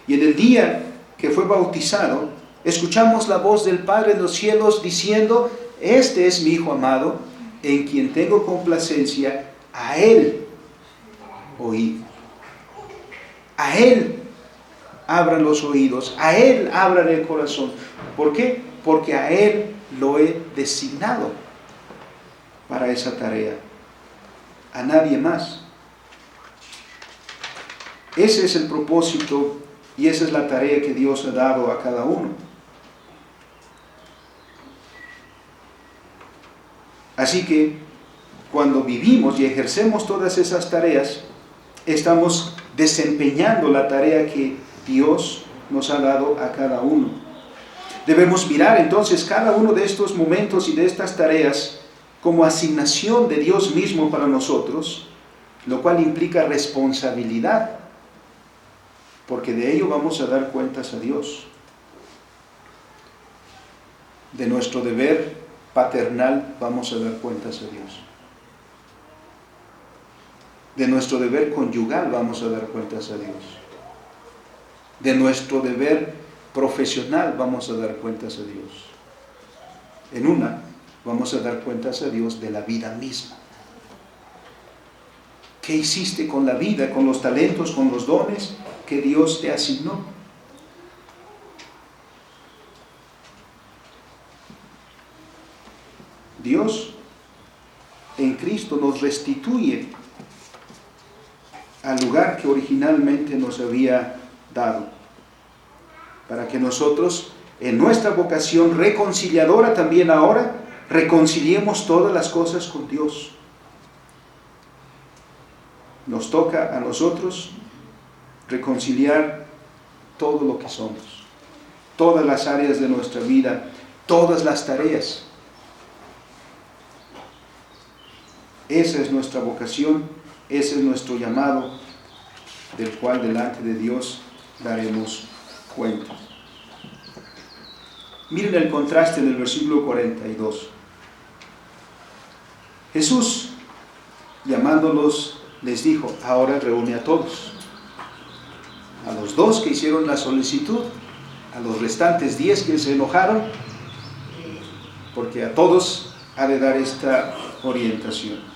Y en el día que fue bautizado, escuchamos la voz del Padre en los cielos diciendo, este es mi Hijo amado, en quien tengo complacencia, a Él oíd. A Él abran los oídos, a Él abran el corazón. ¿Por qué? Porque a Él lo he designado para esa tarea. A nadie más. Ese es el propósito y esa es la tarea que Dios ha dado a cada uno. Así que cuando vivimos y ejercemos todas esas tareas, estamos desempeñando la tarea que Dios nos ha dado a cada uno. Debemos mirar entonces cada uno de estos momentos y de estas tareas como asignación de Dios mismo para nosotros, lo cual implica responsabilidad, porque de ello vamos a dar cuentas a Dios. De nuestro deber paternal vamos a dar cuentas a Dios. De nuestro deber conyugal vamos a dar cuentas a Dios. De nuestro deber profesional vamos a dar cuentas a Dios. En una, vamos a dar cuentas a Dios de la vida misma. ¿Qué hiciste con la vida, con los talentos, con los dones que Dios te asignó? Dios en Cristo nos restituye al lugar que originalmente nos había dado, para que nosotros en nuestra vocación reconciliadora también ahora reconciliemos todas las cosas con Dios. Nos toca a nosotros reconciliar todo lo que somos, todas las áreas de nuestra vida, todas las tareas. Esa es nuestra vocación, ese es nuestro llamado, del cual delante de Dios daremos cuenta. Miren el contraste en el versículo 42. Jesús, llamándolos, les dijo, ahora reúne a todos. A los 2 que hicieron la solicitud, a los restantes 10 que se enojaron, porque a todos ha de dar esta orientación.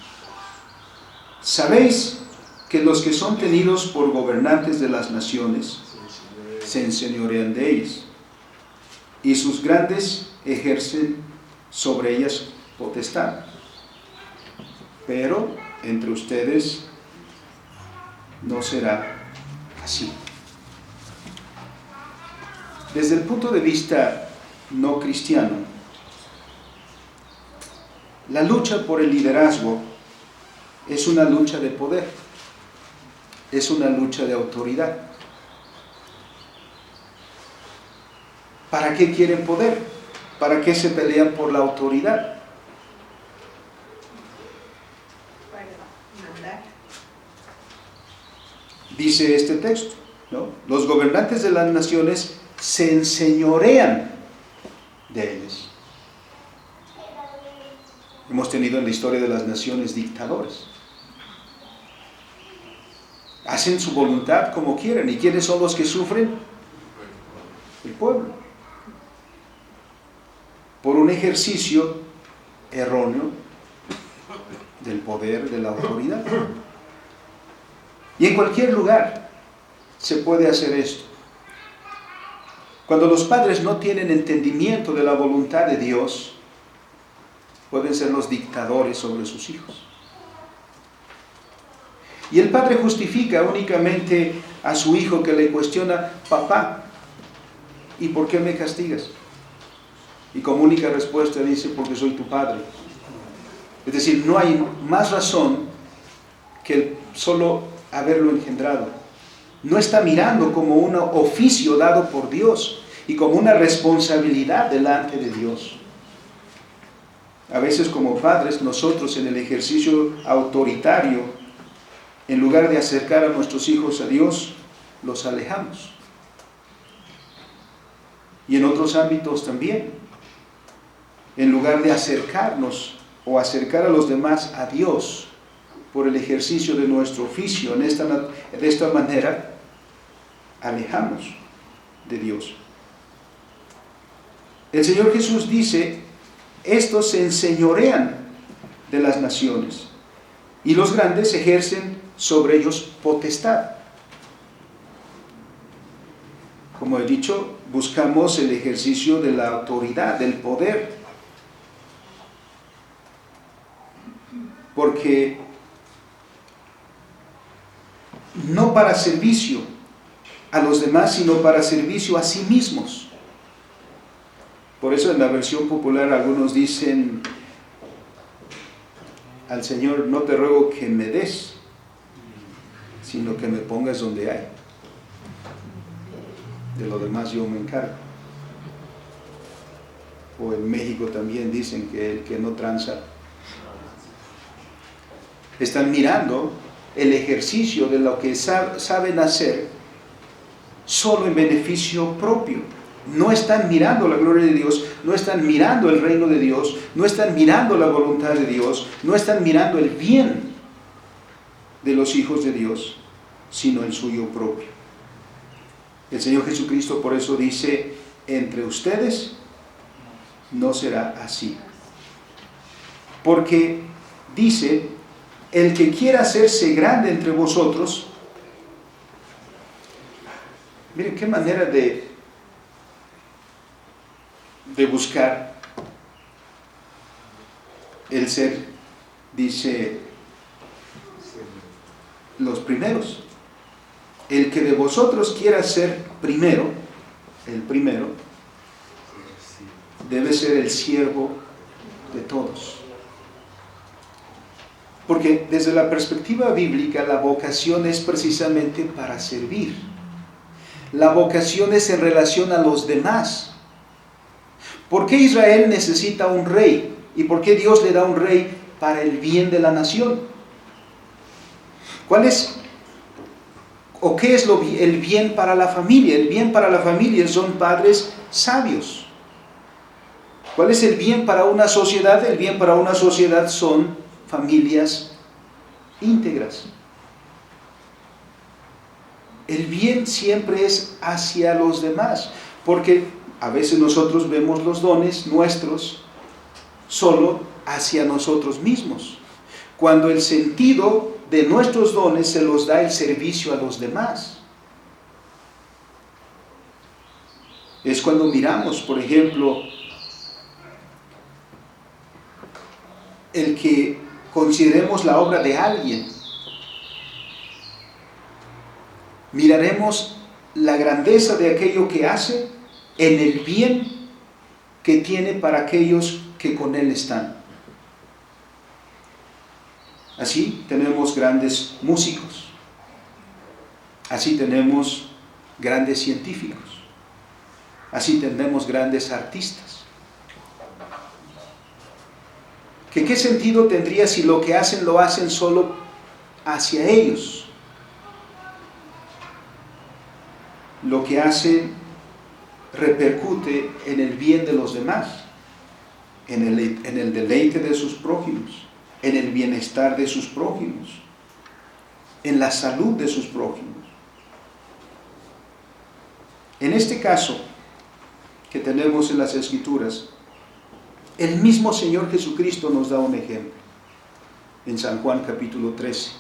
Sabéis que los que son tenidos por gobernantes de las naciones se enseñorean de ellas, y sus grandes ejercen sobre ellas potestad. Pero entre ustedes no será así. Desde el punto de vista no cristiano, la lucha por el liderazgo es una lucha de poder, es una lucha de autoridad. ¿Para qué quieren poder? ¿Para qué se pelean por la autoridad? Para mandar. Dice este texto, ¿no? Los gobernantes de las naciones se enseñorean de ellos. habido en la historia de las naciones dictadores. Hacen su voluntad como quieren. ¿Y quiénes son los que sufren? El pueblo. Por un ejercicio erróneo del poder, de la autoridad. Y en cualquier lugar se puede hacer esto. Cuando los padres no tienen entendimiento de la voluntad de Dios, pueden ser los dictadores sobre sus hijos. Y el padre justifica únicamente a su hijo que le cuestiona: papá, ¿y por qué me castigas? Y como única respuesta dice: porque soy tu padre. Es decir, no hay más razón que el solo haberlo engendrado. No está mirando como un oficio dado por Dios y como una responsabilidad delante de Dios. A veces como padres, nosotros en el ejercicio autoritario, en lugar de acercar a nuestros hijos a Dios, los alejamos. Y en otros ámbitos también. En lugar de acercarnos o acercar a los demás a Dios por el ejercicio de nuestro oficio, de esta manera, alejamos de Dios. El Señor Jesús dice: estos se enseñorean de las naciones y los grandes ejercen sobre ellos potestad. Como he dicho, buscamos el ejercicio de la autoridad, del poder, porque no para servicio a los demás, sino para servicio a sí mismos. Por eso en la versión popular algunos dicen al Señor: no te ruego que me des, sino que me pongas donde hay. De lo demás yo me encargo. O en México también dicen que el que no tranza. Están mirando el ejercicio de lo que saben hacer solo en beneficio propio. No están mirando la gloria de Dios, no están mirando el reino de Dios, no están mirando la voluntad de Dios, no están mirando el bien de los hijos de Dios, sino el suyo propio. El Señor Jesucristo por eso dice: entre ustedes no será así. Porque dice: el que quiera hacerse grande entre vosotros. Miren qué manera de buscar el ser. Dice: los primeros. El que de vosotros quiera ser primero, el primero, debe ser el siervo de todos. Porque desde la perspectiva bíblica, la vocación es precisamente para servir. La vocación es en relación a los demás. ¿Por qué Israel necesita un rey? ¿Y por qué Dios le da un rey? Para el bien de la nación. ¿Cuál es o qué es el bien para la familia? El bien para la familia son padres sabios. ¿Cuál es el bien para una sociedad? El bien para una sociedad son familias íntegras. El bien siempre es hacia los demás, porque a veces nosotros vemos los dones nuestros solo hacia nosotros mismos, cuando el sentido de nuestros dones se los da el servicio a los demás. Es cuando miramos, por ejemplo, el que consideremos la obra de alguien, miraremos la grandeza de aquello que hace en el bien que tiene para aquellos que con él están. Así tenemos grandes músicos, así tenemos grandes científicos, así tenemos grandes artistas. ¿Qué sentido tendría si lo que hacen lo hacen solo hacia ellos? Lo que hacen repercute en el bien de los demás. en el deleite de sus prójimos, en el bienestar de sus prójimos, en la salud de sus prójimos. En este caso que tenemos en las Escrituras, el mismo Señor Jesucristo nos da un ejemplo en San Juan capítulo 13,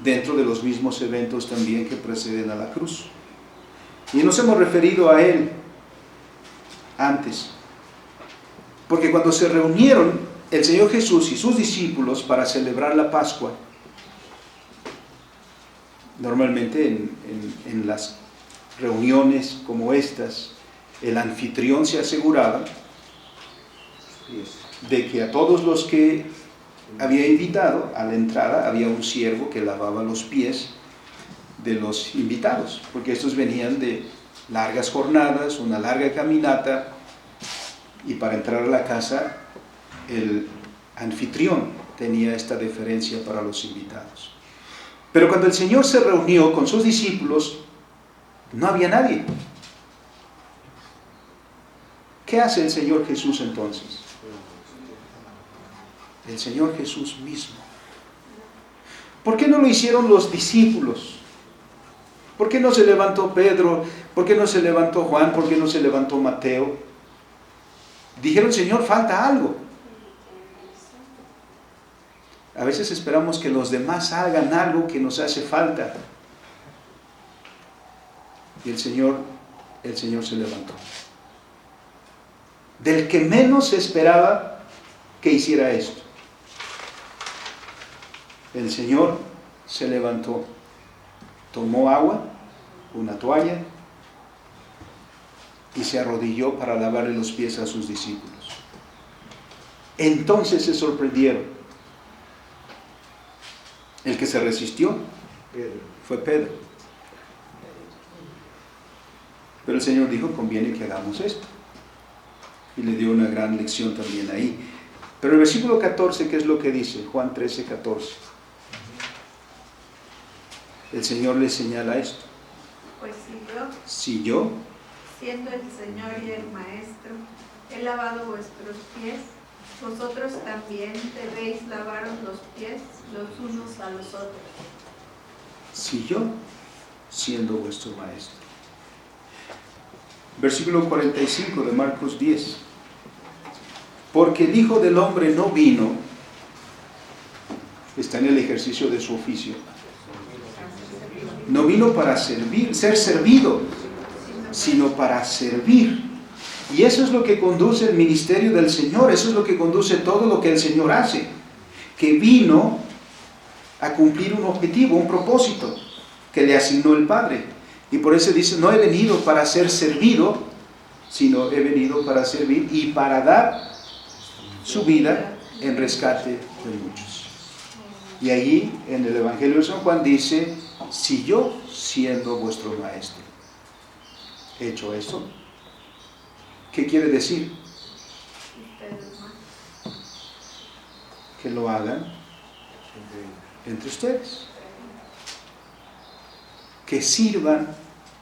dentro de los mismos eventos también que preceden a la cruz. Y nos hemos referido a Él antes, porque cuando se reunieron el Señor Jesús y sus discípulos para celebrar la Pascua, normalmente en las reuniones como estas, el anfitrión se aseguraba de que a todos los que había invitado, a la entrada había un siervo que lavaba los pies de los invitados, porque estos venían de largas jornadas, una larga caminata, y para entrar a la casa el anfitrión tenía esta deferencia para los invitados. Pero cuando el Señor se reunió con sus discípulos, no había nadie. ¿Qué hace el Señor Jesús entonces? El Señor Jesús mismo. ¿Por qué no lo hicieron los discípulos? ¿Por qué no se levantó Pedro? ¿Por qué no se levantó Juan? ¿Por qué no se levantó Mateo? Dijeron, Señor, falta algo. A veces esperamos que los demás hagan algo que nos hace falta. Y el Señor se levantó. Del que menos se esperaba que hiciera esto, el Señor se levantó, tomó agua, una toalla, y se arrodilló para lavarle los pies a sus discípulos. Entonces se sorprendieron. El que se resistió fue Pedro. Pero el Señor dijo, conviene que hagamos esto. Y le dio una gran lección también ahí. Pero el versículo 14, ¿qué es lo que dice? Juan 13, 14. El Señor le señala esto. Pues Si yo, siendo el Señor y el Maestro, he lavado vuestros pies, vosotros también debéis lavaros los pies los unos a los otros. si yo, siendo vuestro Maestro. Versículo 45 de Marcos 10. Porque el Hijo del Hombre no vino, está en el ejercicio de su oficio, no vino para servir, ser servido, sino para servir. Y eso es lo que conduce el ministerio del Señor, eso es lo que conduce todo lo que el Señor hace, que vino a cumplir un objetivo, un propósito que le asignó el Padre. Y por eso dice, no he venido para ser servido, sino he venido para servir y para dar su vida en rescate de muchos. Y allí en el Evangelio de San Juan dice, si yo, siendo vuestro Maestro, he hecho esto, ¿qué quiere decir? Que lo hagan entre ustedes. Que sirvan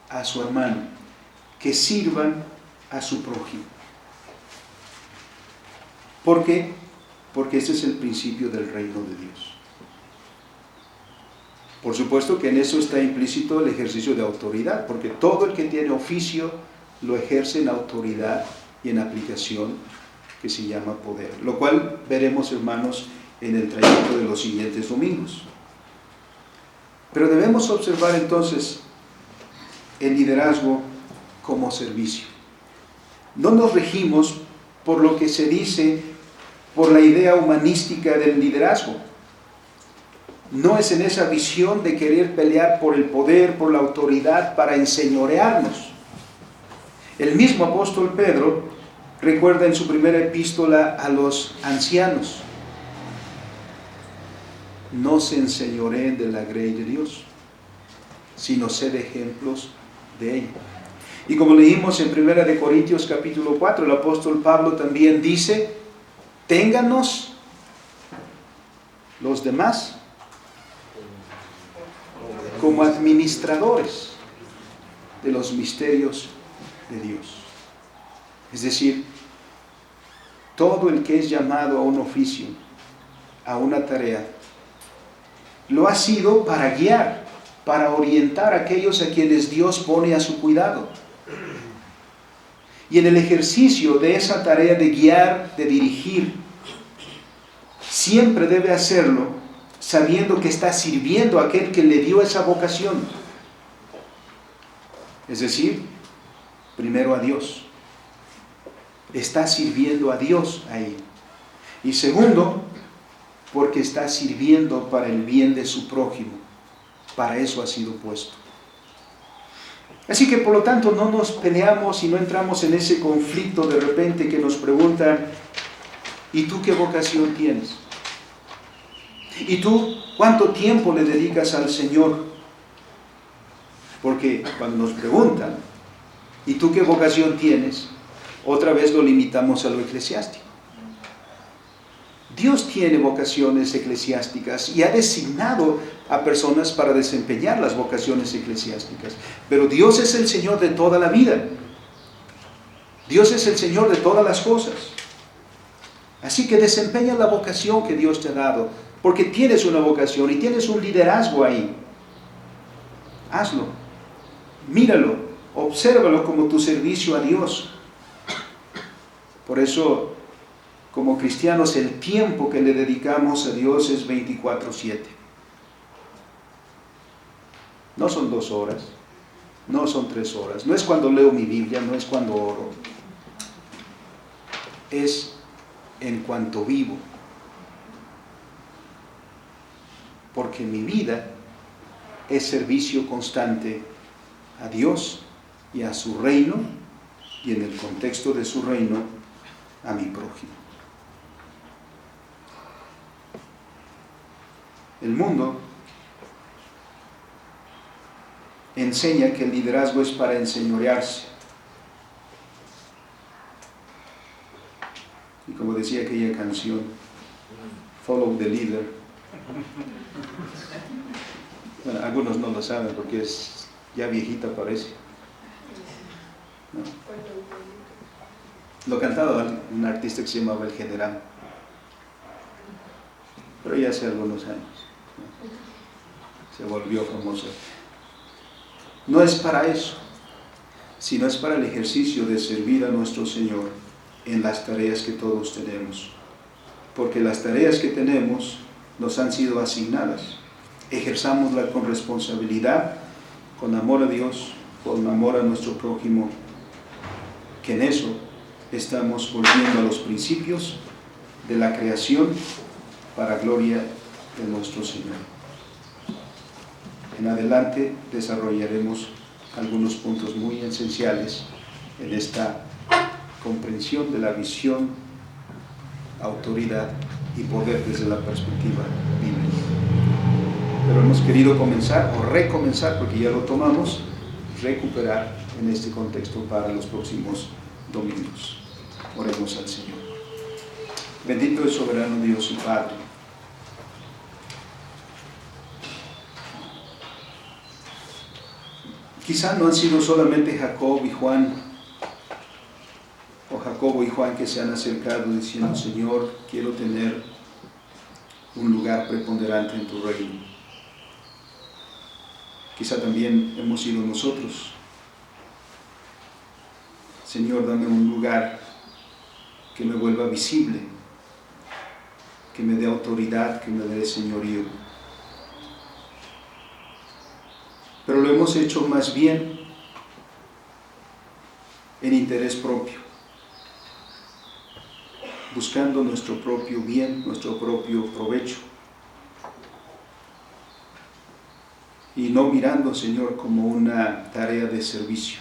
a su hermano, que sirvan a su prójimo. ¿Por qué? Porque ese es el principio del reino de Dios. Por supuesto que en eso está implícito el ejercicio de autoridad, porque todo el que tiene oficio lo ejerce en autoridad y en aplicación que se llama poder, lo cual veremos, hermanos, en el trayecto de los siguientes domingos. Pero debemos observar entonces el liderazgo como servicio. No nos regimos por lo que se dice, por la idea humanística del liderazgo. No es en esa visión de querer pelear por el poder, por la autoridad, para enseñorearnos. El mismo apóstol Pedro recuerda en su primera epístola a los ancianos: no se enseñoreen de la grey de Dios, sino sed ejemplos de ella. Y como leímos en 1 Corintios capítulo 4, el apóstol Pablo también dice, ténganos los demás como administradores de los misterios de Dios. Es decir, todo el que es llamado a un oficio, a una tarea, lo ha sido para guiar, para orientar a aquellos a quienes Dios pone a su cuidado. Y en el ejercicio de esa tarea de guiar, de dirigir, siempre debe hacerlo sabiendo que está sirviendo a aquel que le dio esa vocación. Es decir, primero a Dios. Está sirviendo a Dios ahí. Y segundo, porque está sirviendo para el bien de su prójimo. Para eso ha sido puesto. Así que por lo tanto no nos peleamos y no entramos en ese conflicto de repente que nos preguntan, ¿y tú qué vocación tienes? ¿Y tú cuánto tiempo le dedicas al Señor? Porque cuando nos preguntan, ¿y tú qué vocación tienes? Otra vez lo limitamos a lo eclesiástico. Dios tiene vocaciones eclesiásticas y ha designado a personas para desempeñar las vocaciones eclesiásticas. Pero Dios es el Señor de toda la vida. Dios es el Señor de todas las cosas. Así que desempeña la vocación que Dios te ha dado, porque tienes una vocación y tienes un liderazgo ahí. Hazlo, míralo, obsérvalo como tu servicio a Dios. Por eso, como cristianos, el tiempo que le dedicamos a Dios es 24/7. No son 2 horas, no son 3 horas, no es cuando leo mi Biblia, no es cuando oro. Es en cuanto vivo. Porque mi vida es servicio constante a Dios y a su reino, y en el contexto de su reino, a mi prójimo. El mundo enseña que el liderazgo es para enseñorearse. Y como decía aquella canción, follow the leader. Bueno, algunos no lo saben porque es ya viejita parece. ¿No? Lo cantaba un artista que se llamaba El General, pero ya hace algunos años, ¿no? Se volvió famoso. No es para eso, sino es para el ejercicio de servir a nuestro Señor en las tareas que todos tenemos. Porque las tareas que tenemos nos han sido asignadas. Ejerzámoslas con responsabilidad, con amor a Dios, con amor a nuestro prójimo, que en eso estamos volviendo a los principios de la creación para gloria de nuestro Señor. En adelante desarrollaremos algunos puntos muy esenciales en esta comprensión de la visión, autoridad y poder desde la perspectiva bíblica. Pero hemos querido comenzar o recomenzar, porque ya lo tomamos, recuperar en este contexto para los próximos domingos. Oremos al Señor. Bendito es soberano Dios y Padre. Quizá no han sido solamente Jacob y Juan, o Jacobo y Juan, que se han acercado diciendo, Señor, quiero tener un lugar preponderante en tu reino. Quizá también hemos sido nosotros. Señor, dame un lugar que me vuelva visible, que me dé autoridad, que me dé señorío. Pero lo hemos hecho más bien en interés propio, buscando nuestro propio bien, nuestro propio provecho. Y no mirando, Señor, como una tarea de servicio.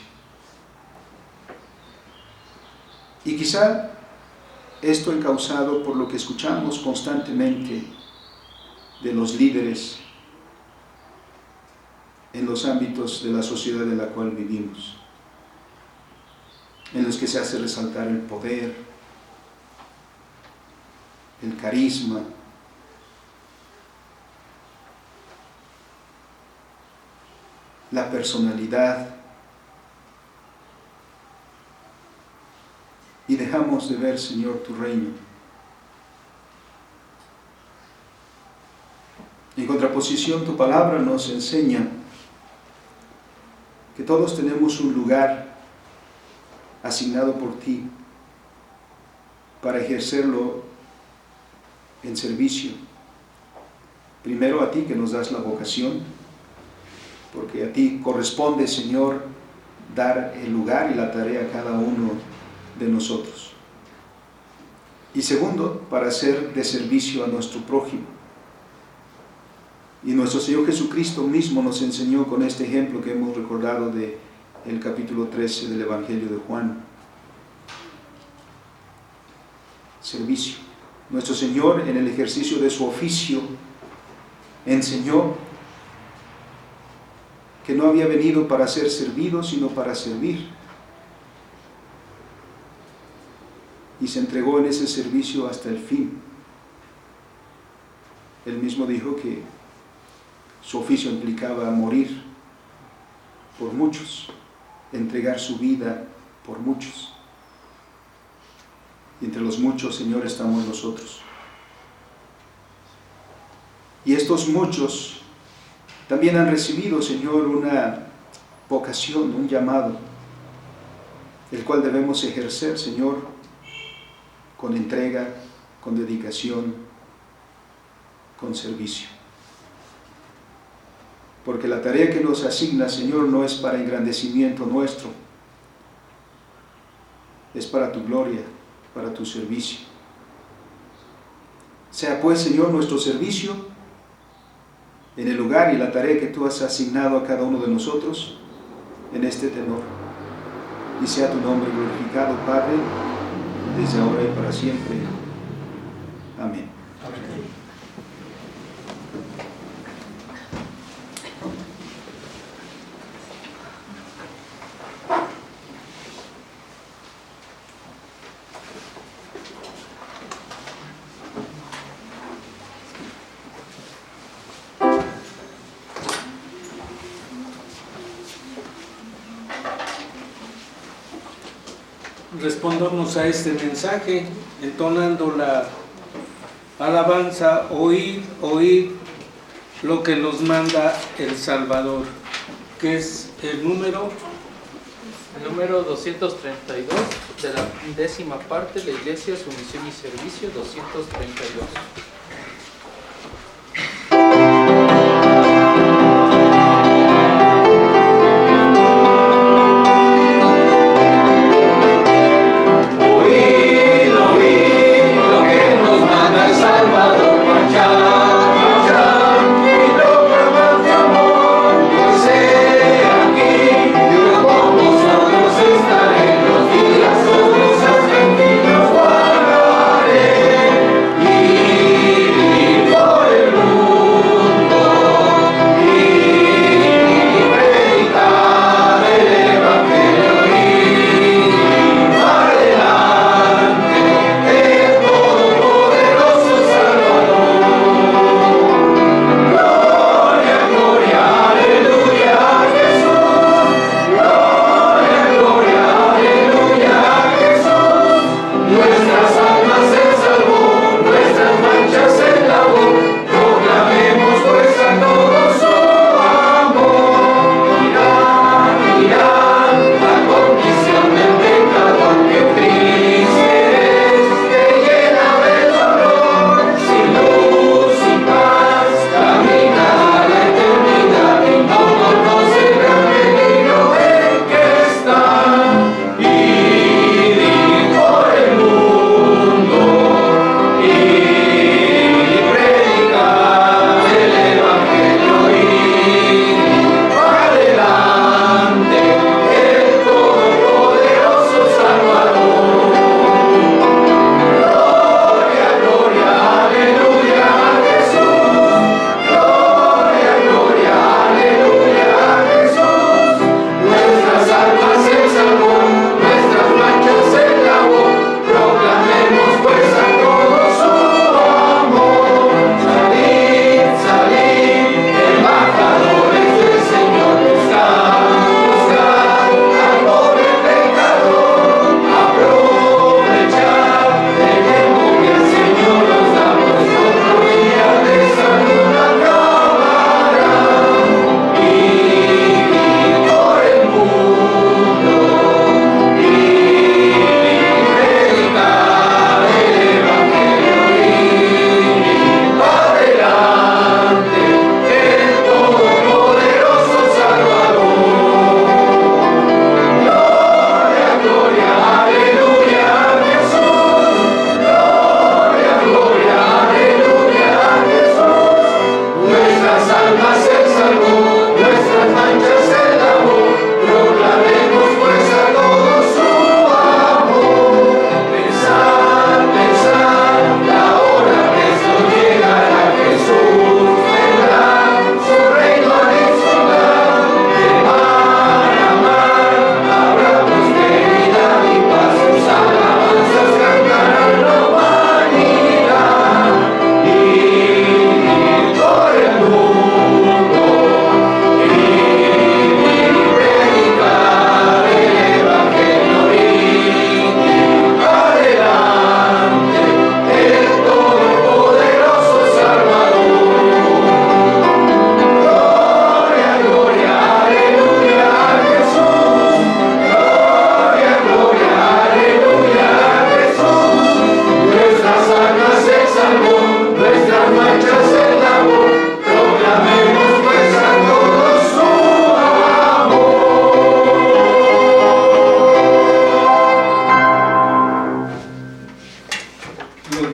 Y quizá esto encausado por lo que escuchamos constantemente de los líderes en los ámbitos de la sociedad en la cual vivimos, en los que se hace resaltar el poder, el carisma, la personalidad, y dejamos dejamos de ver, Señor, tu reino. En contraposición, tu palabra nos enseña que todos tenemos un lugar asignado por ti para ejercerlo en servicio. Primero a ti que nos das la vocación, porque a ti corresponde, Señor, dar el lugar y la tarea a cada uno de nosotros. Y segundo, para ser de servicio a nuestro prójimo. Y nuestro Señor Jesucristo mismo nos enseñó con este ejemplo que hemos recordado del capítulo 13 del Evangelio de Juan. Servicio. Nuestro Señor, en el ejercicio de su oficio, enseñó que no había venido para ser servido, sino para servir. Y se entregó en ese servicio hasta el fin. Él mismo dijo que su oficio implicaba morir por muchos, entregar su vida por muchos. Y entre los muchos, Señor, estamos nosotros. Y estos muchos también han recibido, Señor, una vocación, un llamado, el cual debemos ejercer, Señor, con entrega, con dedicación, con servicio. Porque la tarea que nos asigna, Señor, no es para engrandecimiento nuestro, es para tu gloria, para tu servicio. Sea pues, Señor, nuestro servicio en el lugar y la tarea que tú has asignado a cada uno de nosotros en este tenor. Y sea tu nombre glorificado, Padre, desde ahora y para siempre. Amén. Respondamos a este mensaje entonando la alabanza: oíd, oíd lo que nos manda el Salvador, que es el número 232 de la 10ª parte, la Iglesia, su misión y servicio, 232.